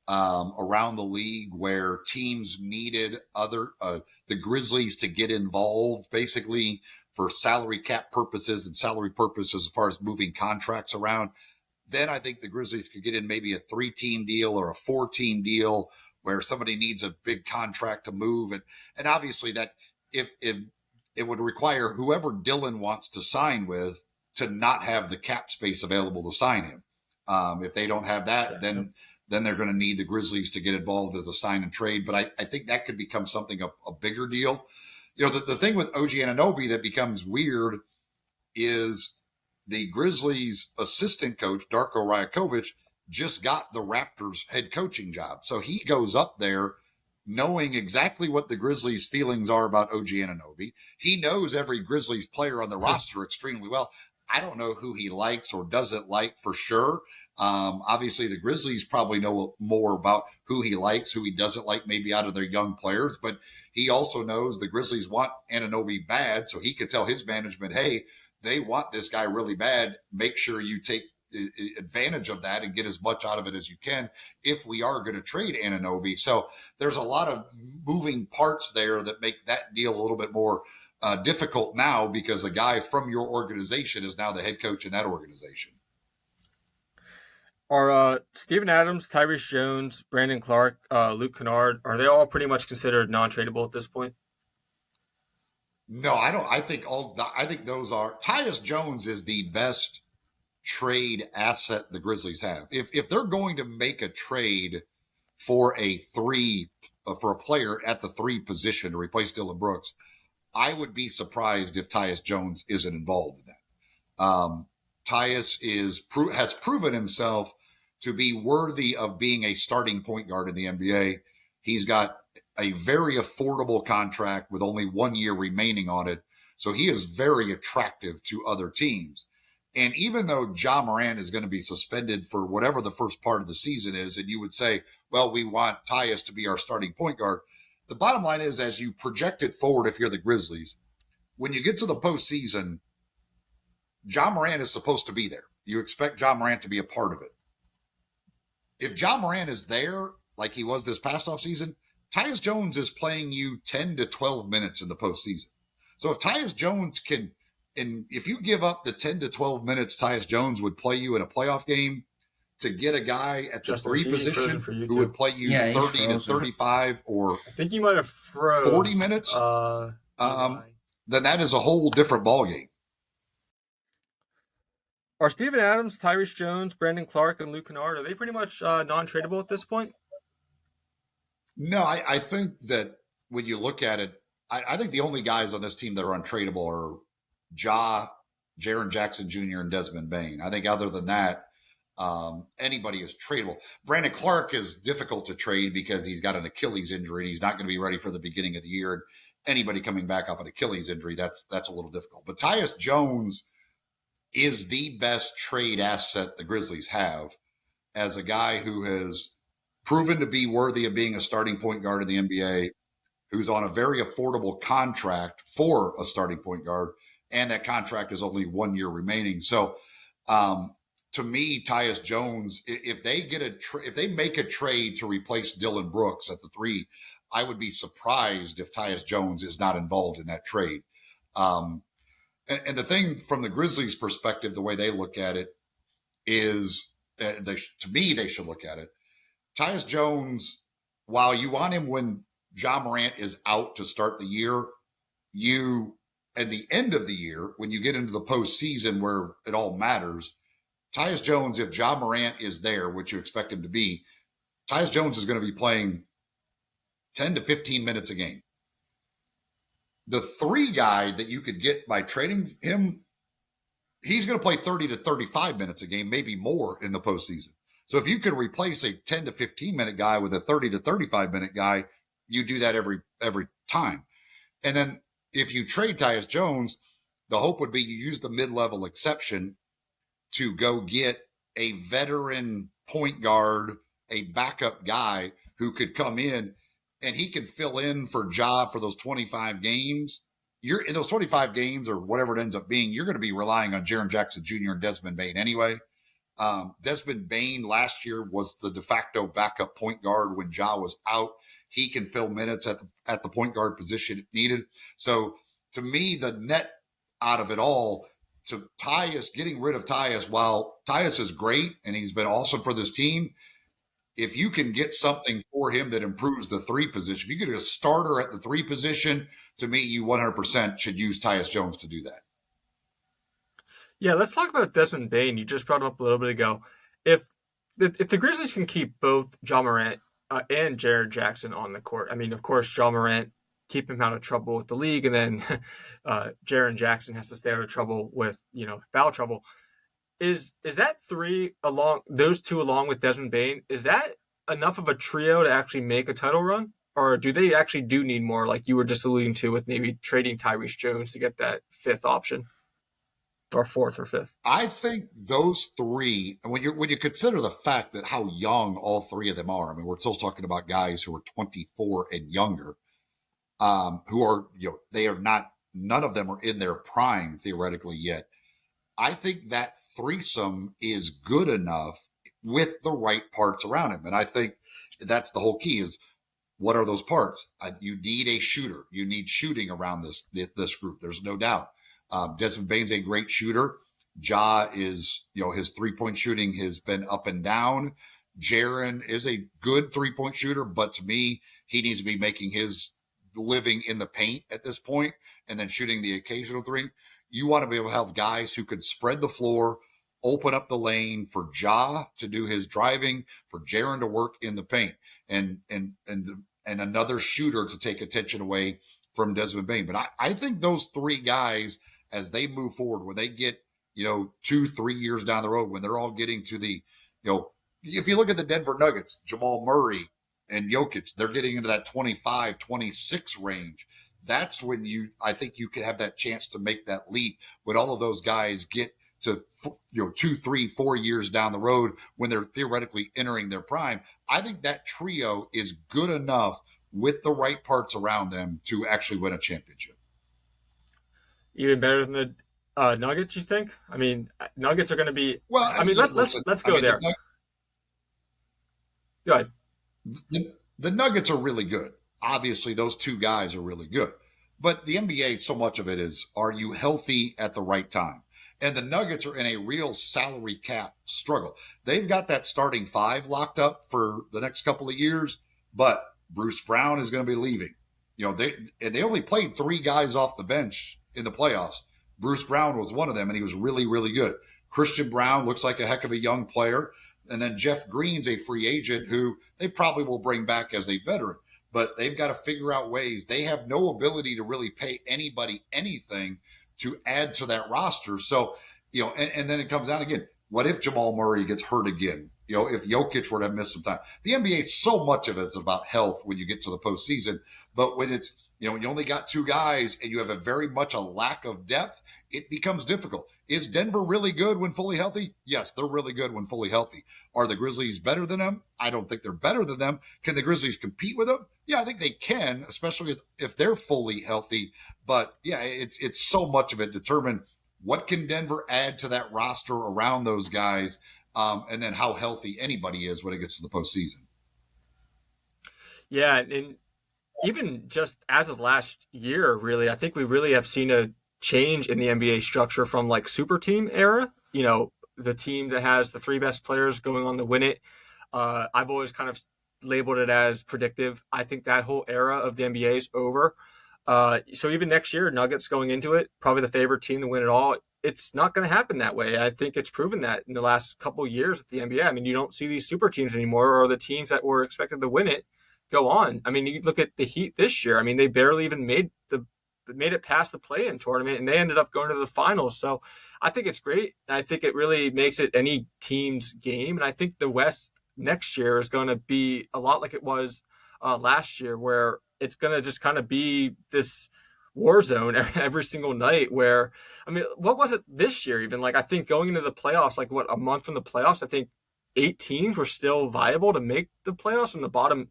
around the league where teams needed the Grizzlies to get involved, basically for salary cap purposes and salary purposes as far as moving contracts around. Then I think the Grizzlies could get in maybe a 3-team deal or a 4-team deal where somebody needs a big contract to move. And obviously that if it would require whoever Dillon wants to sign with to not have the cap space available to sign him. If they don't have that, Sure. then they're going to need the Grizzlies to get involved as a sign and trade. But I think that could become something of a bigger deal. You know, the thing with OG Anunoby that becomes weird is the Grizzlies assistant coach, Darko Rajakovic, just got the Raptors head coaching job. So he goes up there knowing exactly what the Grizzlies' feelings are about OG Anunoby. He knows every Grizzlies player on the roster extremely well. I don't know who he likes or doesn't like for sure. Obviously, the Grizzlies probably know more about who he likes, who he doesn't like, maybe out of their young players. But he also knows the Grizzlies want Anunoby bad, so he could tell his management, hey, they want this guy really bad. Make sure you take advantage of that and get as much out of it as you can if we are going to trade Anunoby. So there's a lot of moving parts there that make that deal a little bit more difficult now because a guy from your organization is now the head coach in that organization. Are Steven Adams, Tyrese Jones, Brandon Clark, Luke Kennard, are they all pretty much considered non-tradable at this point? No, I don't. I think those are. Tyus Jones is the best trade asset the Grizzlies have. If they're going to make a trade for a player at the 3 position to replace Dillon Brooks, I would be surprised if Tyus Jones isn't involved in that. Tyus has proven himself to be worthy of being a starting point guard in the NBA. He's got a very affordable contract with only 1 year remaining on it. So he is very attractive to other teams. And even though Ja Morant is going to be suspended for whatever the first part of the season is, and you would say, well, we want Tyus to be our starting point guard. The bottom line is, as you project it forward, if you're the Grizzlies, when you get to the postseason, Ja Morant is supposed to be there. You expect Ja Morant to be a part of it. If Ja Morant is there, like he was this past offseason, Tyus Jones is playing you 10 to 12 minutes in the postseason. So if Tyus Jones can, and if you give up the 10 to 12 minutes Tyus Jones would play you in a playoff game to get a guy at the Justin, 3 he's frozen position for you who too. would play you 30 to 35 or I think you might have froze 40 minutes, then that is a whole different ballgame. Are Steven Adams, Tyrese Jones, Brandon Clark, and Luke Kennard, are they pretty much non-tradable at this point? No, I think that when you look at it, I think the only guys on this team that are untradeable are Jaren Jackson Jr., and Desmond Bane. I think other than that, anybody is tradable. Brandon Clark is difficult to trade because he's got an Achilles injury and he's not going to be ready for the beginning of the year. And anybody coming back off an Achilles injury, that's a little difficult. But Tyus Jones is the best trade asset the Grizzlies have as a guy who has proven to be worthy of being a starting point guard in the NBA, who's on a very affordable contract for a starting point guard, and that contract is only 1 year remaining. So, to me, Tyus Jones, if they make a trade to replace Dillon Brooks at the 3, I would be surprised if Tyus Jones is not involved in that trade. And the thing from the Grizzlies' perspective, the way they look at it is, to me, they should look at it. Tyus Jones, while you want him when Ja Morant is out to start the year, at the end of the year, when you get into the postseason where it all matters, Tyus Jones, if Ja Morant is there, which you expect him to be, Tyus Jones is going to be playing 10 to 15 minutes a game. The 3 guy that you could get by trading him, he's going to play 30 to 35 minutes a game, maybe more in the postseason. So if you could replace a 10 to 15 minute guy with a 30 to 35 minute guy, you do that every time. And then if you trade Tyus Jones, the hope would be you use the mid-level exception to go get a veteran point guard, a backup guy who could come in and he can fill in for Ja for those 25 games. You're in those 25 games or whatever it ends up being, you're going to be relying on Jaren Jackson Jr. and Desmond Bane anyway. Desmond Bane last year was the de facto backup point guard when Ja was out. He can fill minutes at the point guard position if needed. So to me, the net out of it all, to Tyus, getting rid of Tyus, while Tyus is great and he's been awesome for this team, if you can get something for him that improves the 3 position, if you get a starter at the 3 position, to me, you 100% should use Tyus Jones to do that. Yeah, let's talk about Desmond Bane. You just brought him up a little bit ago. if if the Grizzlies can keep both Ja Morant and Jaren Jackson on the court, I mean, of course, Ja Morant keep him out of trouble with the league, and then Jaren Jackson has to stay out of trouble with foul trouble. Is that three along those two along with Desmond Bain? Is that enough of a trio to actually make a title run, or do they actually do need more, like you were just alluding to, with maybe trading Tyrese Jones to get that fifth option or fourth or fifth? I think those three, and when you consider the fact that how young all three of them are, I mean, we're still talking about guys who are 24 and younger, who are they are not, none of them are in their prime theoretically yet. I think that threesome is good enough with the right parts around him, and I think that's the whole key is what are those parts? You need a shooter. You need shooting around this group. There's no doubt. Desmond Bain's a great shooter. Ja is, his 3-point shooting has been up and down. Jaren is a good 3-point shooter, but to me, he needs to be making his living in the paint at this point and then shooting the occasional three. You want to be able to have guys who can spread the floor, open up the lane for Ja to do his driving, for Jaren to work in the paint, and another shooter to take attention away from Desmond Bain. But I think those three guys, as they move forward, when they get, 2-3 years down the road, when they're all getting to the, if you look at the Denver Nuggets, Jamal Murray and Jokic, they're getting into that 25, 26 range. That's when I think you could have that chance to make that leap when all of those guys get to 2, 3, 4 years down the road when they're theoretically entering their prime. I think that trio is good enough with the right parts around them to actually win a championship. Even better than the Nuggets, you think? I mean, Nuggets are going to be. Well, I mean, let's go there. Go ahead. The Nuggets are really good. Obviously, those two guys are really good. But the NBA, so much of it is, are you healthy at the right time? And the Nuggets are in a real salary cap struggle. They've got that starting five locked up for the next couple of years, but Bruce Brown is going to be leaving. They only played 3 guys off the bench in the playoffs. Bruce Brown was one of them, and he was really, really good. Christian Brown looks like a heck of a young player. And then Jeff Green's a free agent who they probably will bring back as a veteran. But they've got to figure out ways. They have no ability to really pay anybody anything to add to that roster. So, and then it comes down again. What if Jamal Murray gets hurt again? If Jokic were to miss some time. The NBA, so much of it is about health when you get to the postseason. But when it's, you only got 2 guys and you have a very much a lack of depth, it becomes difficult. Is Denver really good when fully healthy? Yes, they're really good when fully healthy. Are the Grizzlies better than them? I don't think they're better than them. Can the Grizzlies compete with them? Yeah, I think they can, especially if they're fully healthy. But yeah, it's so much of it determined. What can Denver add to that roster around those guys? And then how healthy anybody is when it gets to the postseason. Yeah, and even just as of last year, really, I think we really have seen a change in the NBA structure from like super team era. The team that has the 3 best players going on to win it. I've always kind of labeled it as predictive. I think that whole era of the NBA is over. So even next year, Nuggets going into it, probably the favorite team to win it all. It's not going to happen that way. I think it's proven that in the last couple of years at the NBA. I mean, you don't see these super teams anymore, or the teams that were expected to win it go on. I mean, you look at the Heat this year. I mean, they barely even made it past the play-in tournament, and they ended up going to the finals. So I think it's great. And I think it really makes it any team's game. And I think the West next year is going to be a lot like it was last year, where it's going to just kind of be this war zone every single night where, I mean, what was it this year even? Like, I think going into the playoffs, like a month from the playoffs, I think 8 teams were still viable to make the playoffs from the bottom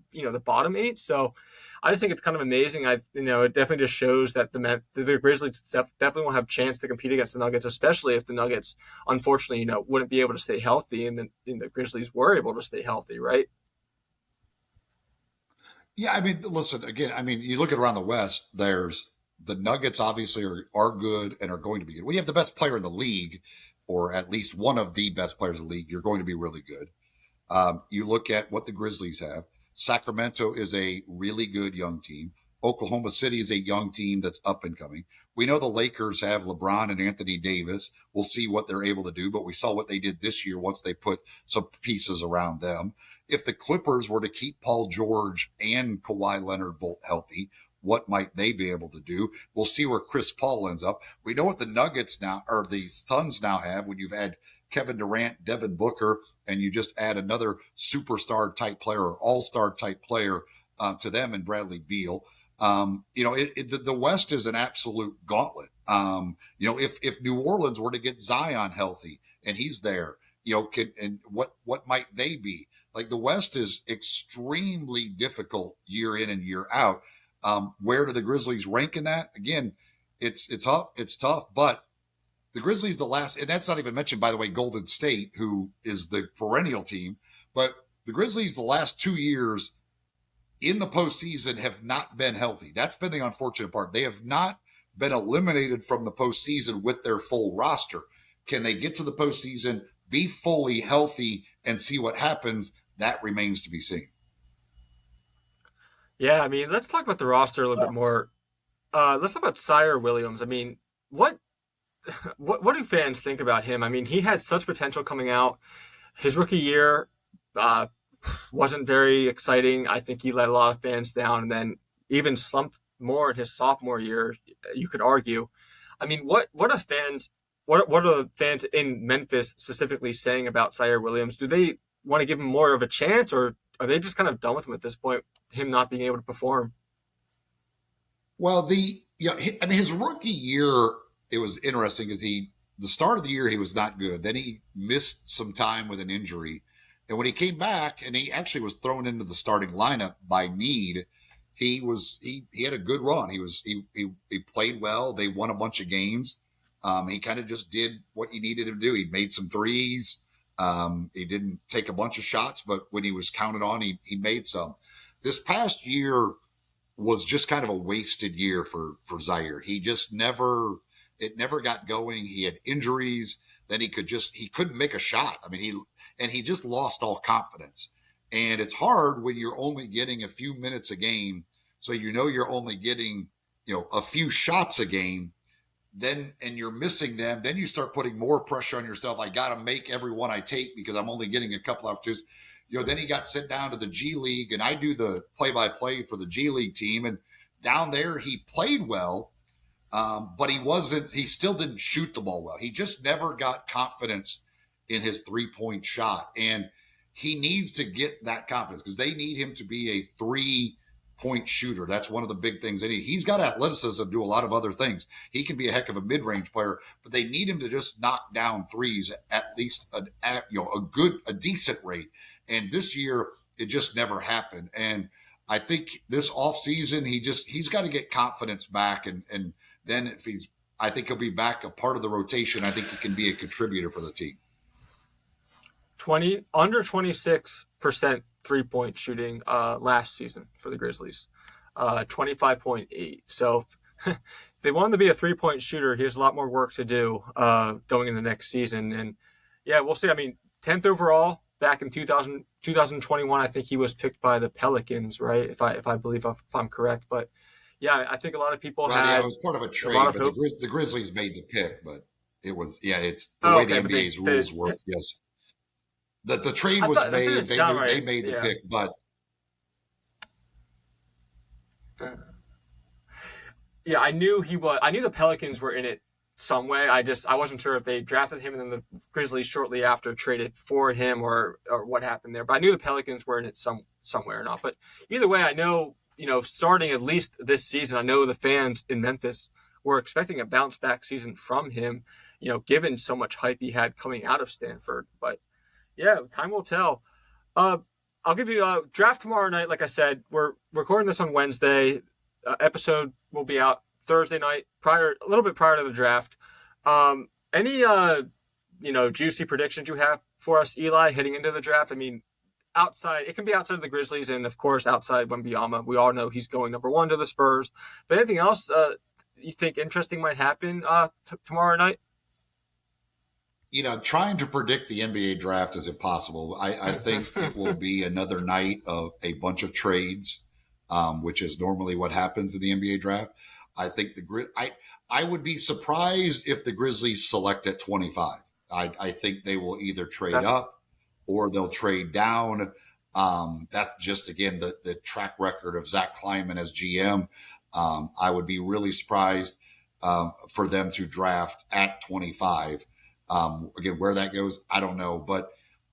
8. So I just think it's kind of amazing. It definitely just shows that the Grizzlies definitely won't have a chance to compete against the Nuggets, especially if the Nuggets, unfortunately, wouldn't be able to stay healthy, and the Grizzlies were able to stay healthy, right? Yeah, I mean, listen, again, I mean, you look at around the West, there's the Nuggets obviously are good and are going to be good. When you have the best player in the league, or at least one of the best players in the league, you're going to be really good. You look at what the Grizzlies have. Sacramento is a really good young team. Oklahoma City is a young team that's up and coming. We know the Lakers have LeBron and Anthony Davis. We'll see what they're able to do, but we saw what they did this year once they put some pieces around them. If the Clippers were to keep Paul George and Kawhi Leonard both healthy, what might they be able to do? We'll see where Chris Paul ends up. We know what the Nuggets now, or the Suns now have, when you've had Kevin Durant, Devin Booker, and you just add another superstar type player or all-star type player to them and Bradley Beal. The West is an absolute gauntlet. If New Orleans were to get Zion healthy and he's there, what might they be? Like, the West is extremely difficult year in and year out. Where do the Grizzlies rank in that? Again, it's tough, but the Grizzlies, the last, and that's not even mentioned, by the way, Golden State, who is the perennial team, but the Grizzlies, the last 2 years in the postseason have not been healthy. That's been the unfortunate part. They have not been eliminated from the postseason with their full roster. Can they get to the postseason, be fully healthy, and see what happens? That remains to be seen. Yeah, I mean, let's talk about the roster a little bit more. Let's talk about Sire Williams. I mean, what do fans think about him? I mean, he had such potential coming out. His rookie year wasn't very exciting. I think he let a lot of fans down, and then even slumped more in his sophomore year, you could argue. I mean, what are the fans in Memphis specifically saying about Sire Williams? Do they want to give him more of a chance, or are they just kind of done with him at this point, him not being able to perform? Well, his rookie year, it was interesting because the start of the year, he was not good. Then he missed some time with an injury. And when he came back, and he actually was thrown into the starting lineup by need, he had a good run. He played well. They won a bunch of games. He kind of just did what you needed him to do. He made some threes. He didn't take a bunch of shots, but when he was counted on, he made some. This past year was just kind of a wasted year for Zaire. He just never got going. He had injuries. Then he couldn't make a shot. I mean, he just lost all confidence. And it's hard when you're only getting a few minutes a game. So, you're only getting, a few shots a game. Then, and you're missing them. Then you start putting more pressure on yourself. I got to make every one I take because I'm only getting a couple opportunities. Then he got sent down to the G League, and I do the play-by-play for the G League team. And down there, he played well, but he still didn't shoot the ball well. He just never got confidence in his three-point shot. And he needs to get that confidence because they need him to be a three-point shooter. That's one of the big things they need. He's got athleticism to do a lot of other things. He can be a heck of a mid-range player, but they need him to just knock down threes at least a decent rate. And this year, it just never happened. And I think this offseason, he's got to get confidence back. And then I think he'll be back a part of the rotation. I think he can be a contributor for the team. Under 26% 3-point shooting last season for the Grizzlies, 25.8. So if they want him to be a 3-point shooter, he has a lot more work to do going in the next season. And yeah, we'll see. I mean, 10th overall. Back in 2021, I think he was picked by the Pelicans, right? If I'm correct, but yeah, I think a lot of people it was part of a trade, but the Grizzlies made the pick, but it was it's the way the NBA's rules work. Yes, the trade was made. They made the pick, but yeah, I knew the Pelicans were in it some way. I wasn't sure if they drafted him and then the Grizzlies shortly after traded for him or what happened there. But I knew the Pelicans were in it somewhere or not. But either way, I know, starting at least this season, I know the fans in Memphis were expecting a bounce back season from him, given so much hype he had coming out of Stanford. But yeah, time will tell. I'll give you a draft tomorrow night. Like I said, we're recording this on Wednesday. Episode will be out Thursday night, a little bit prior to the draft. Any juicy predictions you have for us, Eli, heading into the draft? I mean, it can be outside of the Grizzlies, and of course outside Wembanyama. We all know he's going number 1 to the Spurs. But anything else you think interesting might happen tomorrow night? Trying to predict the NBA draft is impossible. I think it will be another night of a bunch of trades. which is normally what happens in the NBA draft. I think I would be surprised if the Grizzlies select at 25. I think they will either trade up or they'll trade down. That's just, again, the track record of Zach Kleiman as GM. I would be really surprised for them to draft at 25. Again, where that goes, I don't know. But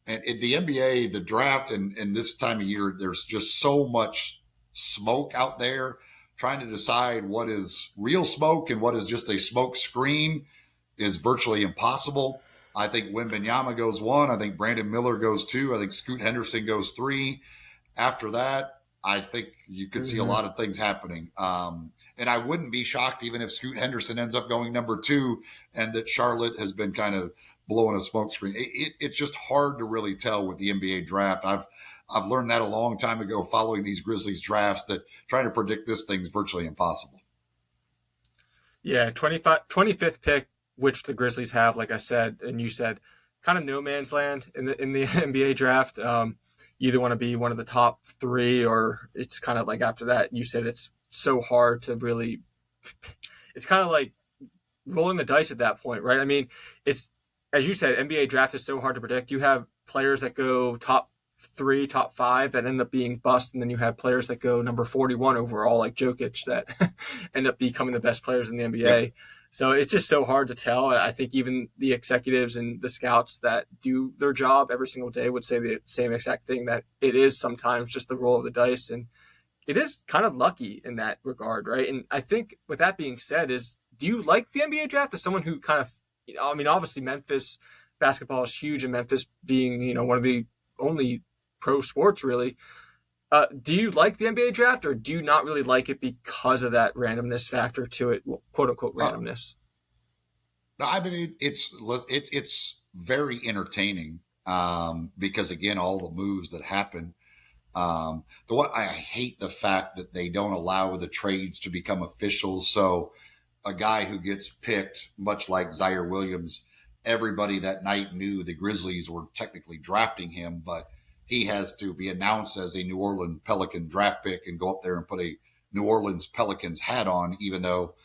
in the NBA, the draft and this time of year, there's just so much smoke out there. Trying to decide what is real smoke and what is just a smoke screen is virtually impossible. I think Wembanyama goes 1. I think Brandon Miller goes 2. I think Scoot Henderson goes 3. After that, I think you could see a lot of things happening. And I wouldn't be shocked even if Scoot Henderson ends up going number 2 and that Charlotte has been kind of blowing a smoke screen. It's just hard to really tell with the NBA draft. I've learned that a long time ago following these Grizzlies drafts, that trying to predict this thing is virtually impossible. Yeah, 25th pick, which the Grizzlies have, like I said, and you said, kind of no man's land in the NBA draft. You either want to be one of the top 3, or it's kind of like after that, you said it's so hard to really – it's kind of like rolling the dice at that point, right? I mean, it's, as you said, NBA draft is so hard to predict. You have players that go top 3, top 5 that end up being bust, and then you have players that go number 41 overall, like Jokic, that end up becoming the best players in the NBA. Yeah. So it's just so hard to tell. I think even the executives and the scouts that do their job every single day would say the same exact thing, that it is sometimes just the roll of the dice, and it is kind of lucky in that regard, right? And I think with that being said, do you like the NBA draft as someone who kind of, I mean, obviously Memphis basketball is huge, and Memphis being, one of the only pro sports really. Do you like the NBA draft, or do you not really like it because of that randomness factor to it, quote unquote randomness? No, I mean it's very entertaining because, again, all the moves that happen. I hate the fact that they don't allow the trades to become official. So a guy who gets picked, much like Zaire Williams, everybody that night knew the Grizzlies were technically drafting him, but he has to be announced as a New Orleans Pelican draft pick and go up there and put a New Orleans Pelicans hat on, even though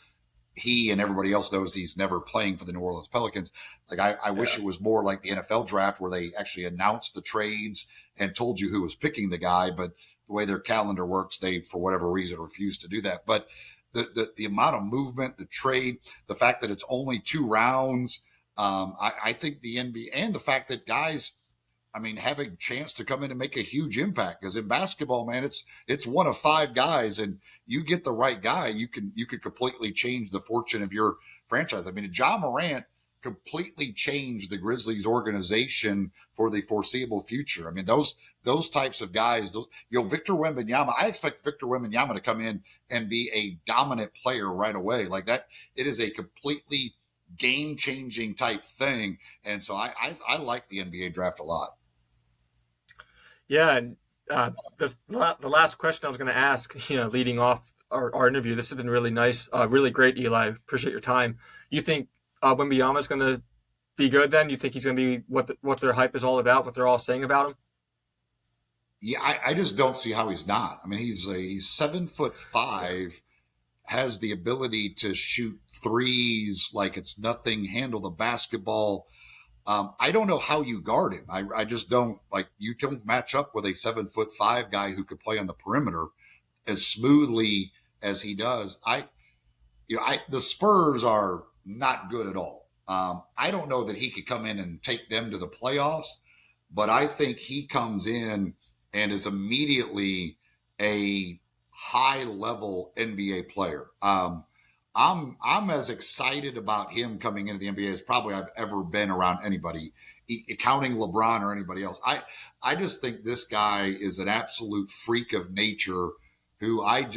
he and everybody else knows he's never playing for the New Orleans Pelicans. Like, I wish it was more like the NFL draft, where they actually announced the trades and told you who was picking the guy. But the way their calendar works, they, for whatever reason, refuse to do that. But the amount of movement, the trade, the fact that it's only 2 rounds, I think the NBA, and the fact that guys, have a chance to come in and make a huge impact. Because in basketball, man, it's one of 5 guys, and you get the right guy, you could completely change the fortune of your franchise. Ja Morant completely changed the Grizzlies organization for the foreseeable future. Those types of guys, Victor Wembanyama, I expect Victor Wembanyama to come in and be a dominant player right away. Like that, it is a completely game-changing type thing. And so I like the NBA draft a lot. Yeah, and the last question I was going to ask, leading off our interview, this has been really nice, really great, Eli. Appreciate your time. You think Wembanyama is going to be good then? You think he's going to be what their hype is all about, what they're all saying about him? Yeah, I just don't see how he's not. He's 7'5", has the ability to shoot threes like it's nothing, handle the basketball. I don't know how you guard him. I just don't, you don't match up with a 7'5" guy who could play on the perimeter as smoothly as he does. The Spurs are not good at all. I don't know that he could come in and take them to the playoffs, but I think he comes in and is immediately a high level NBA player. I'm as excited about him coming into the NBA as probably I've ever been around anybody, counting LeBron or anybody else. I just think this guy is an absolute freak of nature who I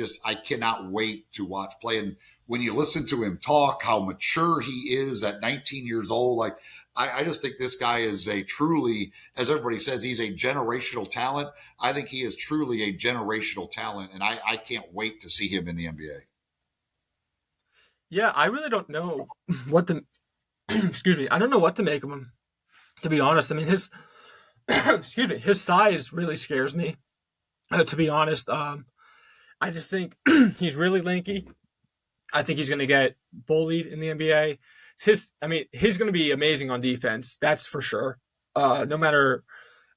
cannot wait to watch play. And when you listen to him talk, how mature he is at 19 years old, I just think this guy is a truly, as everybody says, he's a generational talent. I think he is truly a generational talent, and I can't wait to see him in the NBA. Yeah, I really don't know what to excuse me. I don't know what to make of him, to be honest. His his size really scares me, to be honest. I just think he's really lanky. I think he's going to get bullied in the NBA. He's going to be amazing on defense. That's for sure. No matter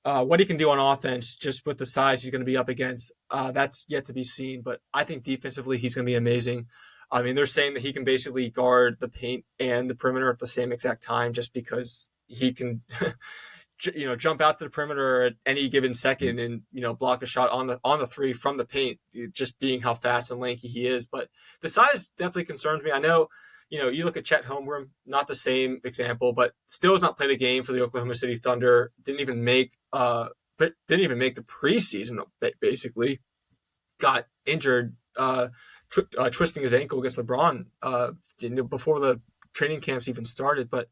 what he can do on offense, just with the size he's going to be up against, that's yet to be seen. But I think defensively, he's going to be amazing. I mean, they're saying that he can basically guard the paint and the perimeter at the same exact time, just because he can, jump out to the perimeter at any given second and block a shot on the three from the paint, just being how fast and lanky he is. But the size definitely concerns me. I know, you look at Chet Holmgren, not the same example, but still has not played a game for the Oklahoma City Thunder. Didn't even make the preseason. Basically, got injured, twisting his ankle against LeBron before the training camps even started. But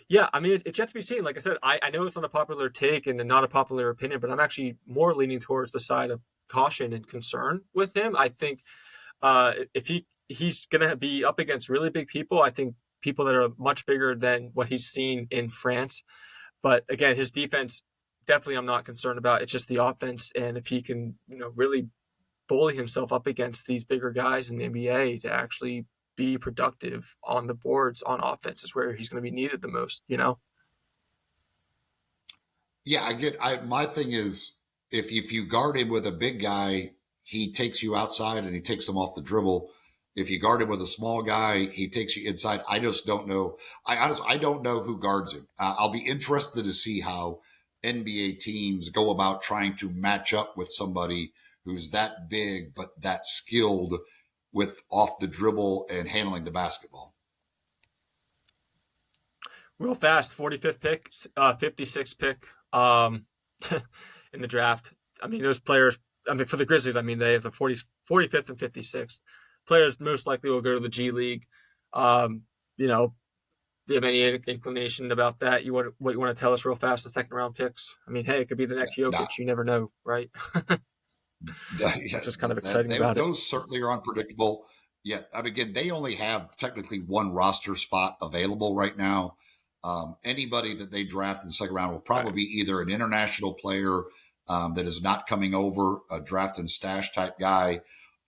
yeah, I mean, it's yet to be seen. Like I said, I know it's not a popular take and not a popular opinion, but I'm actually more leaning towards the side of caution and concern with him. I think if he's going to be up against really big people, I think people that are much bigger than what he's seen in France. But again, his defense, definitely I'm not concerned about. It's just the offense. And if he can, really bully himself up against these bigger guys in the NBA to actually be productive on the boards on offense is where he's going to be needed the most, Yeah, my thing is if you guard him with a big guy, he takes you outside and he takes them off the dribble. If you guard him with a small guy, he takes you inside. I just don't know. I don't know who guards him. I'll be interested to see how NBA teams go about trying to match up with somebody who's that big but that skilled with off the dribble and handling the basketball. Real fast, 45th pick, 56th pick in the draft. I mean, those players, for the Grizzlies, they have the 45th and 56th. Players most likely will go to the G League. Do you have any inclination about that? What you want to tell us real fast, the second round picks? I mean, hey, it could be the next Jokic. Nah. You never know, right? Just kind of exciting about those it. Certainly are unpredictable. Yeah, again, they only have technically one roster spot available right now. Anybody that they draft in the second round will probably be either an international player that is not coming over, a draft and stash type guy.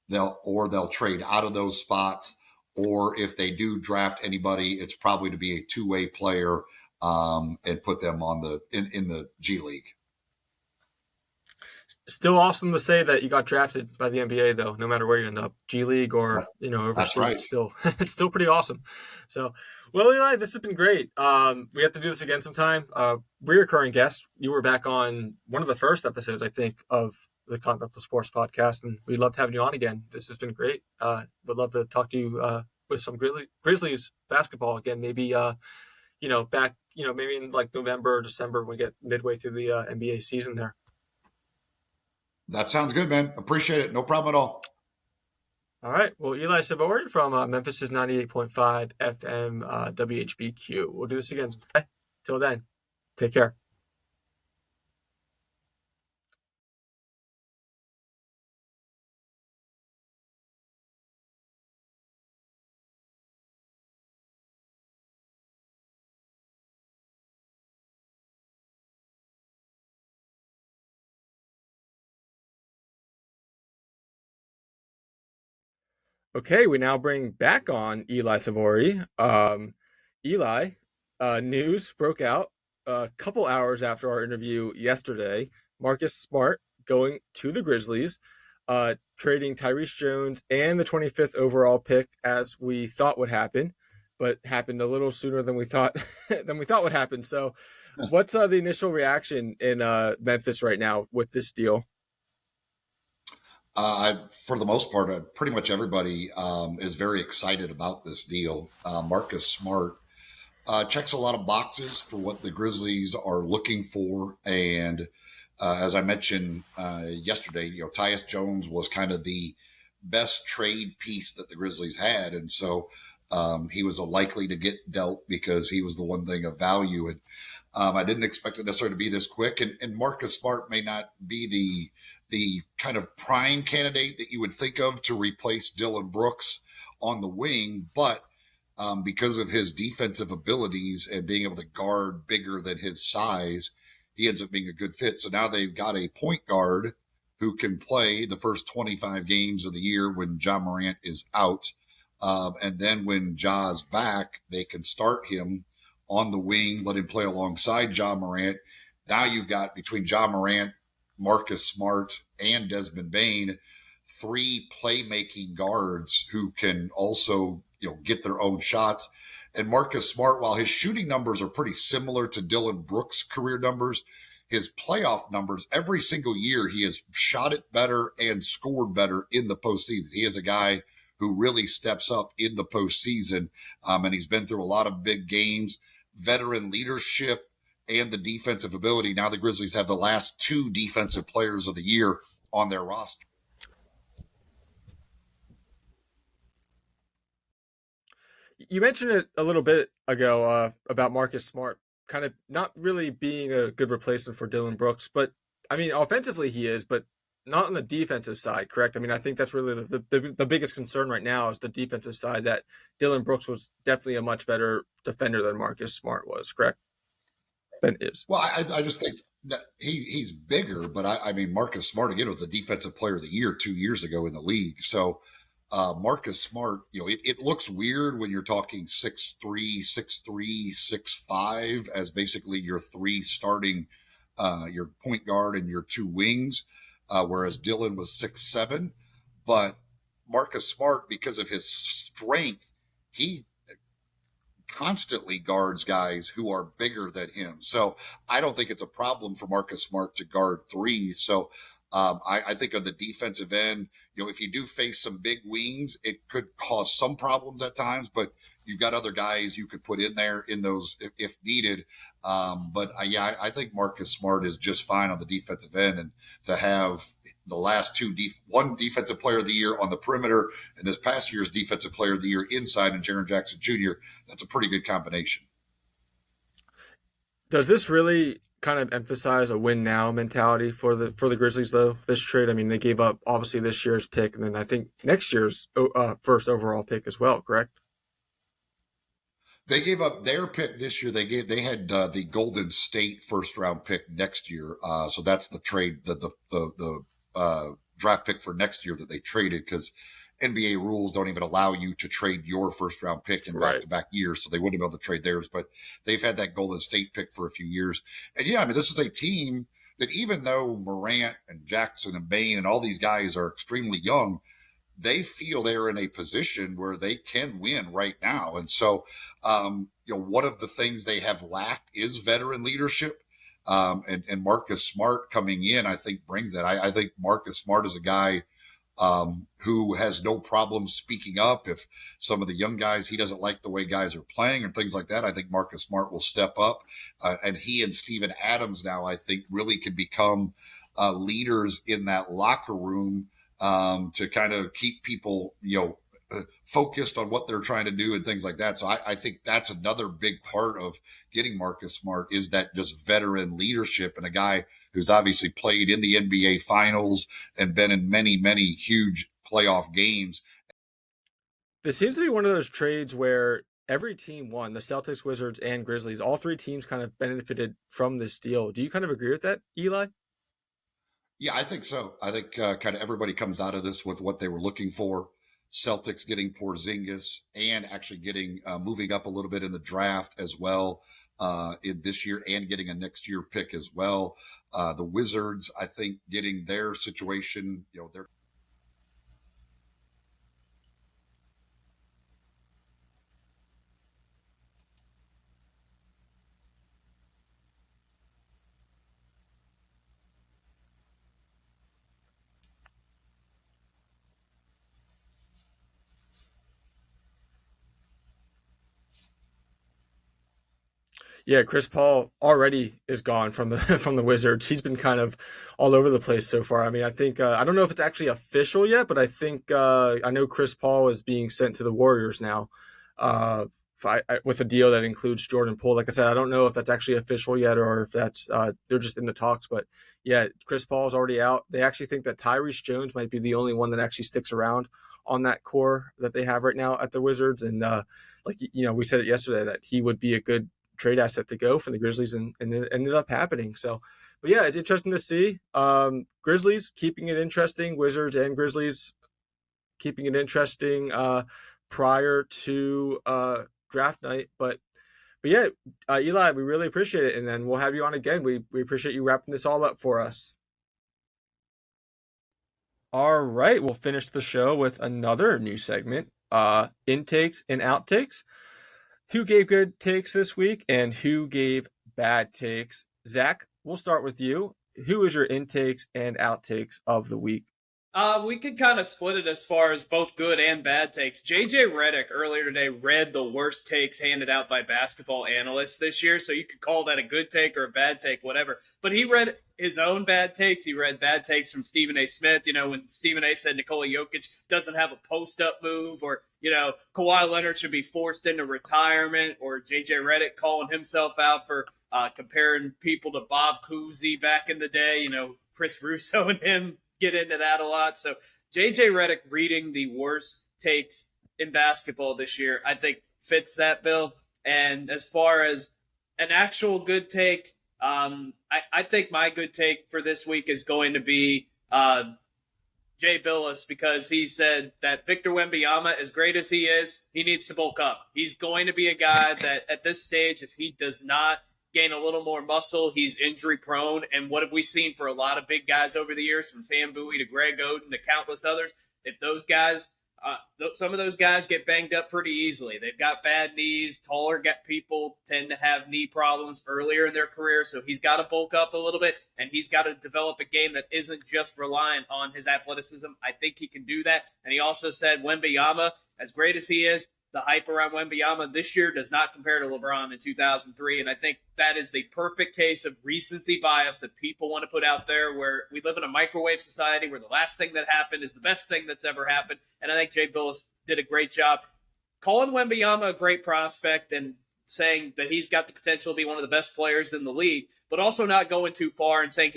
They'll trade out of those spots, or if they do draft anybody, it's probably to be a two-way player and put them on in the G League. Still awesome to say that you got drafted by the NBA, though, no matter where you end up, G League or overseas. That's right. It's still pretty awesome. So, well, Eli, this has been great. We have to do this again sometime. Reoccurring guest, you were back on one of the first episodes, I think, of the Continental Sports Podcast, and we'd love to have you on again. This has been great. Would love to talk to you with some Grizzlies basketball again. Maybe back maybe in like November or December when we get midway through the NBA season there. That sounds good, man. Appreciate it. No problem at all. All right. Well, Eli Savoie from Memphis' 98.5 FM WHBQ. We'll do this again. Okay? Till then, take care. Okay, we now bring back on Eli Savoie. Eli, news broke out a couple hours after our interview yesterday. Marcus Smart going to the Grizzlies, trading Tyrese Jones and the 25th overall pick, as we thought would happen, but happened a little sooner than we thought would happen. So, what's the initial reaction in Memphis right now with this deal? For the most part, pretty much everybody is very excited about this deal. Marcus Smart checks a lot of boxes for what the Grizzlies are looking for. And as I mentioned yesterday, Tyus Jones was kind of the best trade piece that the Grizzlies had. And so he was likely to get dealt because he was the one thing of value. And I didn't expect it necessarily to be this quick. And Marcus Smart may not be the kind of prime candidate that you would think of to replace Dylan Brooks on the wing, but because of his defensive abilities and being able to guard bigger than his size, he ends up being a good fit. So now they've got a point guard who can play the first 25 games of the year when Ja Morant is out. And then when Ja's back, they can start him on the wing, let him play alongside Ja Morant. Now you've got between Ja Morant, Marcus Smart, and Desmond Bane, 3 playmaking guards who can also, get their own shots. And Marcus Smart, while his shooting numbers are pretty similar to Dillon Brooks' career numbers, his playoff numbers, every single year, he has shot it better and scored better in the postseason. He is a guy who really steps up in the postseason, and he's been through a lot of big games, veteran leadership, and the defensive ability. Now the Grizzlies have the last 2 defensive players of the year on their roster. You mentioned it a little bit ago about Marcus Smart kind of not really being a good replacement for Dillon Brooks, but I mean, offensively he is, but not on the defensive side, correct? I mean, I think that's really the biggest concern right now is the defensive side, that Dillon Brooks was definitely a much better defender than Marcus Smart was, correct? Than is. Well, I just think that he's bigger, but I mean, Marcus Smart, again, was the defensive player of the year 2 years ago in the league. So Marcus Smart, it looks weird when you're talking 6'3", 6'3", 6'5", as basically your 3 starting, your point guard and your 2 wings, whereas Dillon was 6'7". But Marcus Smart, because of his strength, he constantly guards guys who are bigger than him. So I don't think it's a problem for Marcus Smart to guard 3s. So I think on the defensive end, if you do face some big wings, it could cause some problems at times, but you've got other guys you could put in there in those if needed. But I think Marcus Smart is just fine on the defensive end, and to have the last 2 one defensive player of the year on the perimeter and this past year's defensive player of the year inside and Jaren Jackson Jr., that's a pretty good combination. Does this really kind of emphasize a win now mentality for the Grizzlies though? This trade, I mean, they gave up obviously this year's pick, and then I think next year's first overall pick as well, correct? They gave up their pick this year. They had the Golden State first round pick next year. So that's the trade, the draft pick for next year that they traded, because NBA rules don't even allow you to trade your first round pick in back-to-back years. So they wouldn't be able to trade theirs, but they've had that Golden State pick for a few years. And I mean, this is a team that, even though Morant and Jackson and Bane and all these guys are extremely young, they feel they're in a position where they can win right now. And so, one of the things they have lacked is veteran leadership. And Marcus Smart coming in, I think, brings that. I think Marcus Smart is a guy who has no problem speaking up. If some of the young guys, he doesn't like the way guys are playing and things like that, I think Marcus Smart will step up. And he and Steven Adams now, I think, really could become leaders in that locker room, to kind of keep people, focused on what they're trying to do and things like that. So I think that's another big part of getting Marcus Smart, is that just veteran leadership, and a guy who's obviously played in the NBA finals and been in many, many huge playoff games. This seems to be one of those trades where every team won, the Celtics, Wizards, and Grizzlies. All 3 teams kind of benefited from this deal. Do you kind of agree with that, Eli? Yeah, I think so. I think kind of everybody comes out of this with what they were looking for. Celtics getting Porzingis and actually getting moving up a little bit in the draft as well in this year, and getting a next year pick as well. The Wizards, I think, getting their situation, they're Yeah, Chris Paul already is gone from the from the Wizards. He's been kind of all over the place so far. I mean, I think I don't know if it's actually official yet, but I think I know Chris Paul is being sent to the Warriors now, with a deal that includes Jordan Poole. Like I said, I don't know if that's actually official yet, or if that's they're just in the talks. But yeah, Chris Paul is already out. They actually think that Tyrese Jones might be the only one that actually sticks around on that core that they have right now at the Wizards. And we said it yesterday that he would be a good trade asset to go for the Grizzlies, and it ended up happening. So, yeah, it's interesting to see. Grizzlies keeping it interesting. Wizards and Grizzlies keeping it interesting prior to draft night. But yeah, Eli, we really appreciate it, and then we'll have you on again. We appreciate you wrapping this all up for us. All right, we'll finish the show with another new segment, intakes and outtakes. Who gave good takes this week and who gave bad takes? Zach, we'll start with you. Who is your intakes and outtakes of the week? We could kind of split it as far as both good and bad takes. JJ Redick earlier today read the worst takes handed out by basketball analysts this year, so you could call that a good take or a bad take, whatever. But he read his own bad takes. He read bad takes from Stephen A. Smith, when Stephen A. said Nikola Jokic doesn't have a post-up move, or, Kawhi Leonard should be forced into retirement, or JJ Redick calling himself out for comparing people to Bob Cousy back in the day, Chris Russo and him get into that a lot. So JJ Redick reading the worst takes in basketball this year, I think fits that bill. And as far as an actual good take, I think my good take for this week is going to be Jay Billis, because he said that Victor Wembanyama, as great as he is, he needs to bulk up. He's going to be a guy that at this stage, if he does not gain a little more muscle, he's injury prone. And what have we seen for a lot of big guys over the years, from Sam Bowie to Greg Oden to countless others? If those guys, some of those guys get banged up pretty easily. They've got bad knees. Taller people tend to have knee problems earlier in their career. So he's got to bulk up a little bit, and he's got to develop a game that isn't just reliant on his athleticism. I think he can do that. And he also said Wembanyama, as great as he is, the hype around Wembanyama this year does not compare to LeBron in 2003. And I think that is the perfect case of recency bias that people want to put out there, where we live in a microwave society where the last thing that happened is the best thing that's ever happened. And I think Jay Billis did a great job calling Wembanyama a great prospect and saying that he's got the potential to be one of the best players in the league, but also not going too far and saying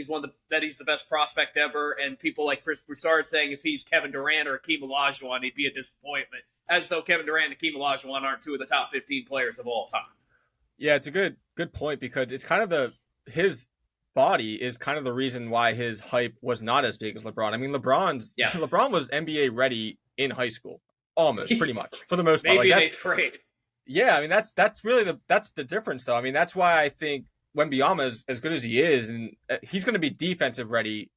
that he's the best prospect ever. And people like Chris Broussard saying if he's Kevin Durant or Hakeem Olajuwon, he'd be a disappointment, as though Kevin Durant and Hakeem Olajuwon aren't two of the top 15 players of all time. Yeah, it's a good point, because it's kind of his body is kind of the reason why his hype was not as big as LeBron. I mean, LeBron was NBA ready in high school, almost pretty much for the most part. Maybe in eighth grade. Yeah, I mean that's really the difference, though. I mean, that's why I think Wembanyama is as good as he is, and he's going to be defensive ready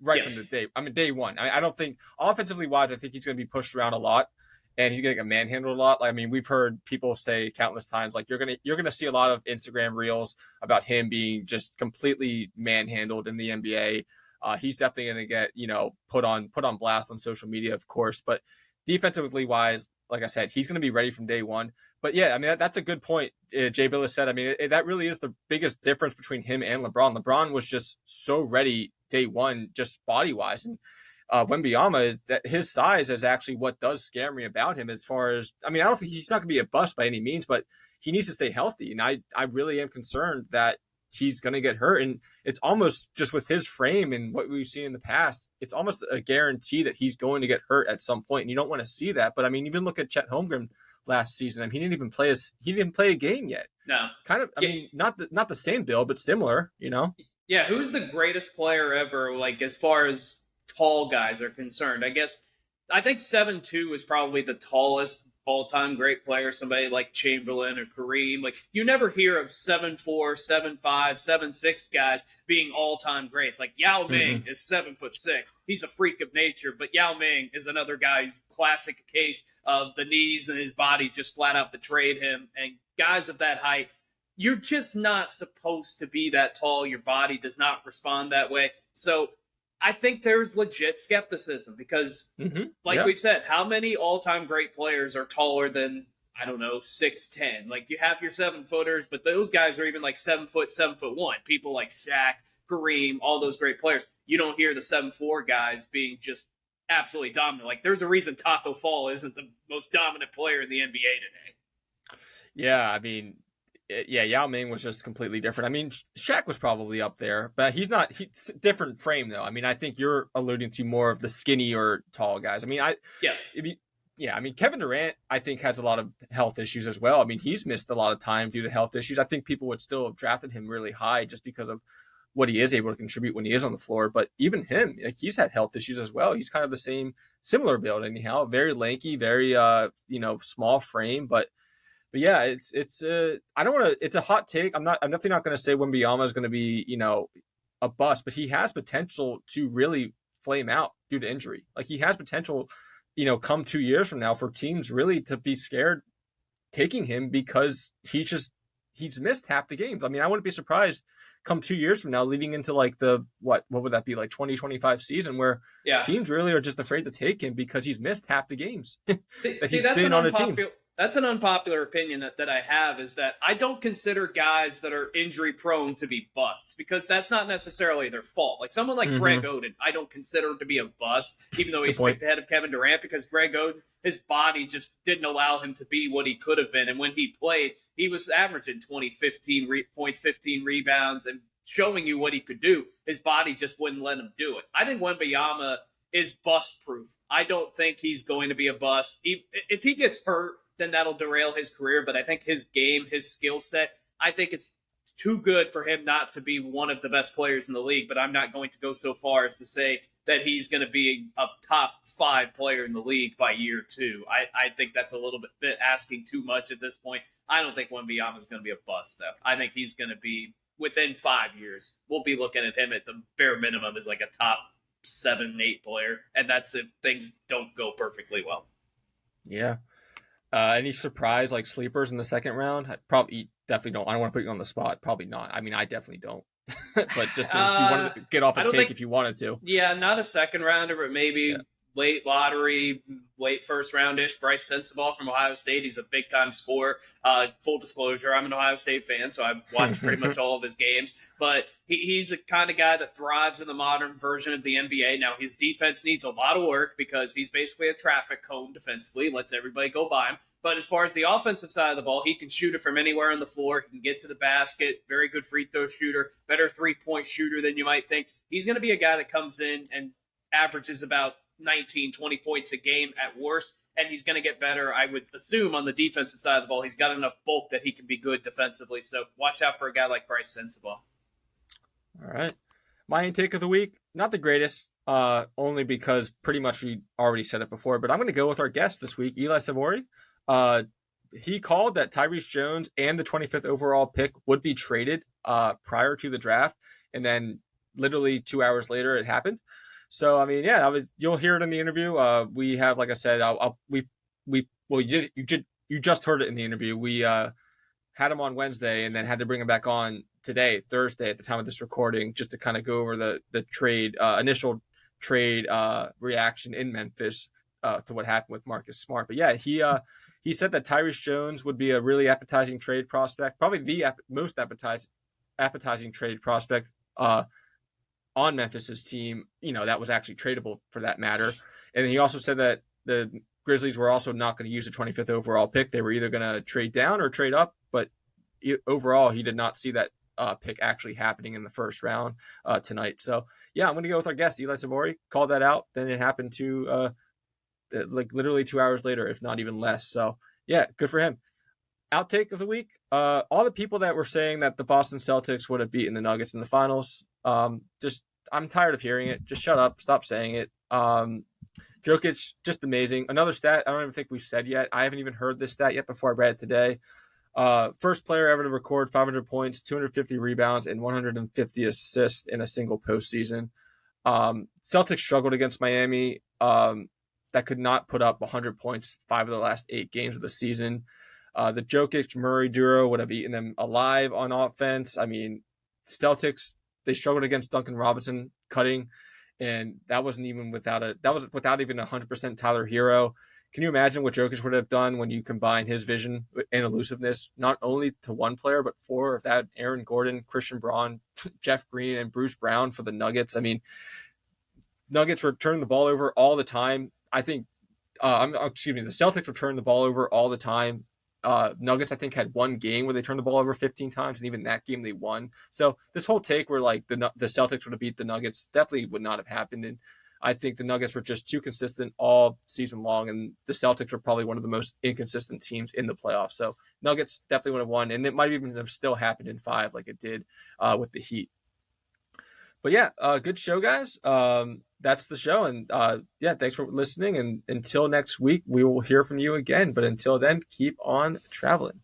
from the day one. I don't think offensively wise, I think he's going to be pushed around a lot, and he's going to get manhandled a lot. I mean, we've heard people say countless times, like you're gonna see a lot of Instagram reels about him being just completely manhandled in the NBA. He's definitely going to get put on blast on social media, of course, but defensively wise, like I said, he's going to be ready from day one. But yeah, I mean, that's a good point. Jay Billis said, I mean, that really is the biggest difference between him and LeBron. LeBron was just so ready day one, just body wise. And Wembanyama, is that his size is actually what does scare me about him, as far as, I mean, I don't think he's not going to be a bust by any means, but he needs to stay healthy. And I really am concerned that he's going to get hurt. And it's almost just with his frame and what we've seen in the past, it's almost a guarantee that he's going to get hurt at some point. And you don't want to see that. But I mean, even look at Chet Holmgren last season. I mean, he didn't play a game yet. No. Kind of, I mean, not the same build, but similar, Yeah, who's the greatest player ever, like, as far as tall guys are concerned? I think 7'2" is probably the tallest all-time great player, somebody like Chamberlain or Kareem. Like, you never hear of 7'4", 7'5", 7'6" guys being all-time greats. Like, Yao Ming is 7'6". He's a freak of nature, but Yao Ming is another guy, classic case of the knees and his body just flat out betrayed him. And guys of that height, you're just not supposed to be that tall. Your body does not respond that way. So I think there's legit skepticism because, we've said, how many all-time great players are taller than, 6'10"? Like, you have your 7-footers, but those guys are even like 7 foot, 7'1". People like Shaq, Kareem, all those great players. You don't hear the 7'4" guys being just absolutely dominant. Like, there's a reason Taco Fall isn't the most dominant player in the NBA today. Yeah, I mean, Yao Ming was just completely different. I mean, Shaq was probably up there, but he's different frame though. I mean, I think you're alluding to more of the skinny or tall guys. I mean, Kevin Durant, I think, has a lot of health issues as well. I mean, he's missed a lot of time due to health issues. I think people would still have drafted him really high just because of what he is able to contribute when he is on the floor. But even him, like, he's had health issues as well. He's kind of the similar build anyhow, very lanky, very small frame, but yeah, it's I don't want to. It's a hot take. I'm definitely not going to say Wembanyama is going to be a bust, but he has potential to really flame out due to injury. Like, he has potential, come 2 years from now for teams really to be scared taking him because he's missed half the games. I mean, I wouldn't be surprised come 2 years from now, leading into like the what would that be, like 2025 season, where teams really are just afraid to take him because he's missed half the games. See, that's an unpopular opinion that I have, is that I don't consider guys that are injury prone to be busts, because that's not necessarily their fault. Like someone like Greg Oden, I don't consider him to be a bust, even though he's picked ahead of Kevin Durant, because Greg Oden, his body just didn't allow him to be what he could have been. And when he played, he was averaging 15 points, 15 rebounds, and showing you what he could do. His body just wouldn't let him do it. I think Wembanyama is bust proof. I don't think he's going to be a bust. If he gets hurt, then that'll derail his career. But I think his game, his skill set, I think it's too good for him not to be one of the best players in the league. But I'm not going to go so far as to say that he's going to be a top 5 player in the league by year 2. I think that's a little bit asking too much at this point. I don't think Wembanyama is going to be a bust, though. I think he's going to be, within 5 years, we'll be looking at him at the bare minimum as like a top 7, 8 player. And that's if things don't go perfectly well. Yeah. Any surprise like sleepers in the second round? Definitely don't. I don't want to put you on the spot. Probably not. I mean, I definitely don't. But just if you wanted to get off a take, if you wanted to. Yeah, not a second rounder, but maybe late lottery, late first roundish. Bryce Sensabaugh from Ohio State. He's a big time scorer. Full disclosure, I'm an Ohio State fan, so I've watched pretty much all of his games. But he's the kind of guy that thrives in the modern version of the NBA. Now, his defense needs a lot of work because he's basically a traffic cone defensively, lets everybody go by him. But as far as the offensive side of the ball, he can shoot it from anywhere on the floor. He can get to the basket. Very good free throw shooter. Better three-point shooter than you might think. He's going to be a guy that comes in and averages about 19, 20 points a game at worst, and he's going to get better, I would assume, on the defensive side of the ball. He's got enough bulk that he can be good defensively, so watch out for a guy like Bryce Sensabaugh. All right. My intake of the week, not the greatest, only because pretty much we already said it before, but I'm going to go with our guest this week, Eli Savoie. He called that Tyrese Jones and the 25th overall pick would be traded prior to the draft, and then literally 2 hours later it happened. So, I mean, you'll hear it in the interview. We have, like I said, you just heard it in the interview. We had him on Wednesday and then had to bring him back on today, Thursday, at the time of this recording, just to kind of go over the trade, initial trade reaction in Memphis to what happened with Marcus Smart. But yeah, he said that Tyrese Jones would be a really appetizing trade prospect, probably the most appetizing trade prospect on Memphis's team, that was actually tradable for that matter. And he also said that the Grizzlies were also not going to use the 25th overall pick. They were either going to trade down or trade up, but overall, he did not see that pick actually happening in the first round tonight. So, yeah, I'm going to go with our guest, Eli Savoie. Called that out. Then it happened to literally 2 hours later, if not even less. So, yeah, good for him. Outtake of the week, all the people that were saying that the Boston Celtics would have beaten the Nuggets in the finals, I'm tired of hearing it. Just shut up. Stop saying it. Jokic, just amazing. Another stat I don't even think we've said yet. I haven't even heard this stat yet before I read it today. First player ever to record 500 points, 250 rebounds, and 150 assists in a single postseason. Celtics struggled against Miami. That could not put up 100 points 5 of the last 8 games of the season. The Jokic-Murray duo would have eaten them alive on offense. I mean, Celtics, they struggled against Duncan Robinson cutting, and that was without even 100% Tyler Hero. Can you imagine what Jokic would have done when you combine his vision and elusiveness, not only to one player, but 4 of that: Aaron Gordon, Christian Braun, Jeff Green, and Bruce Brown for the Nuggets? I mean, Nuggets return the ball over all the time. I think, the Celtics return the ball over all the time. Nuggets, I think, had one game where they turned the ball over 15 times, and even that game they won. So this whole take where like the Celtics would have beat the Nuggets definitely would not have happened. And I think the Nuggets were just too consistent all season long, and the Celtics were probably one of the most inconsistent teams in the playoffs. So Nuggets definitely would have won, and it might even have still happened in 5 like it did with the Heat. But yeah, good show, guys. That's the show. And yeah, thanks for listening. And until next week, we will hear from you again. But until then, keep on traveling.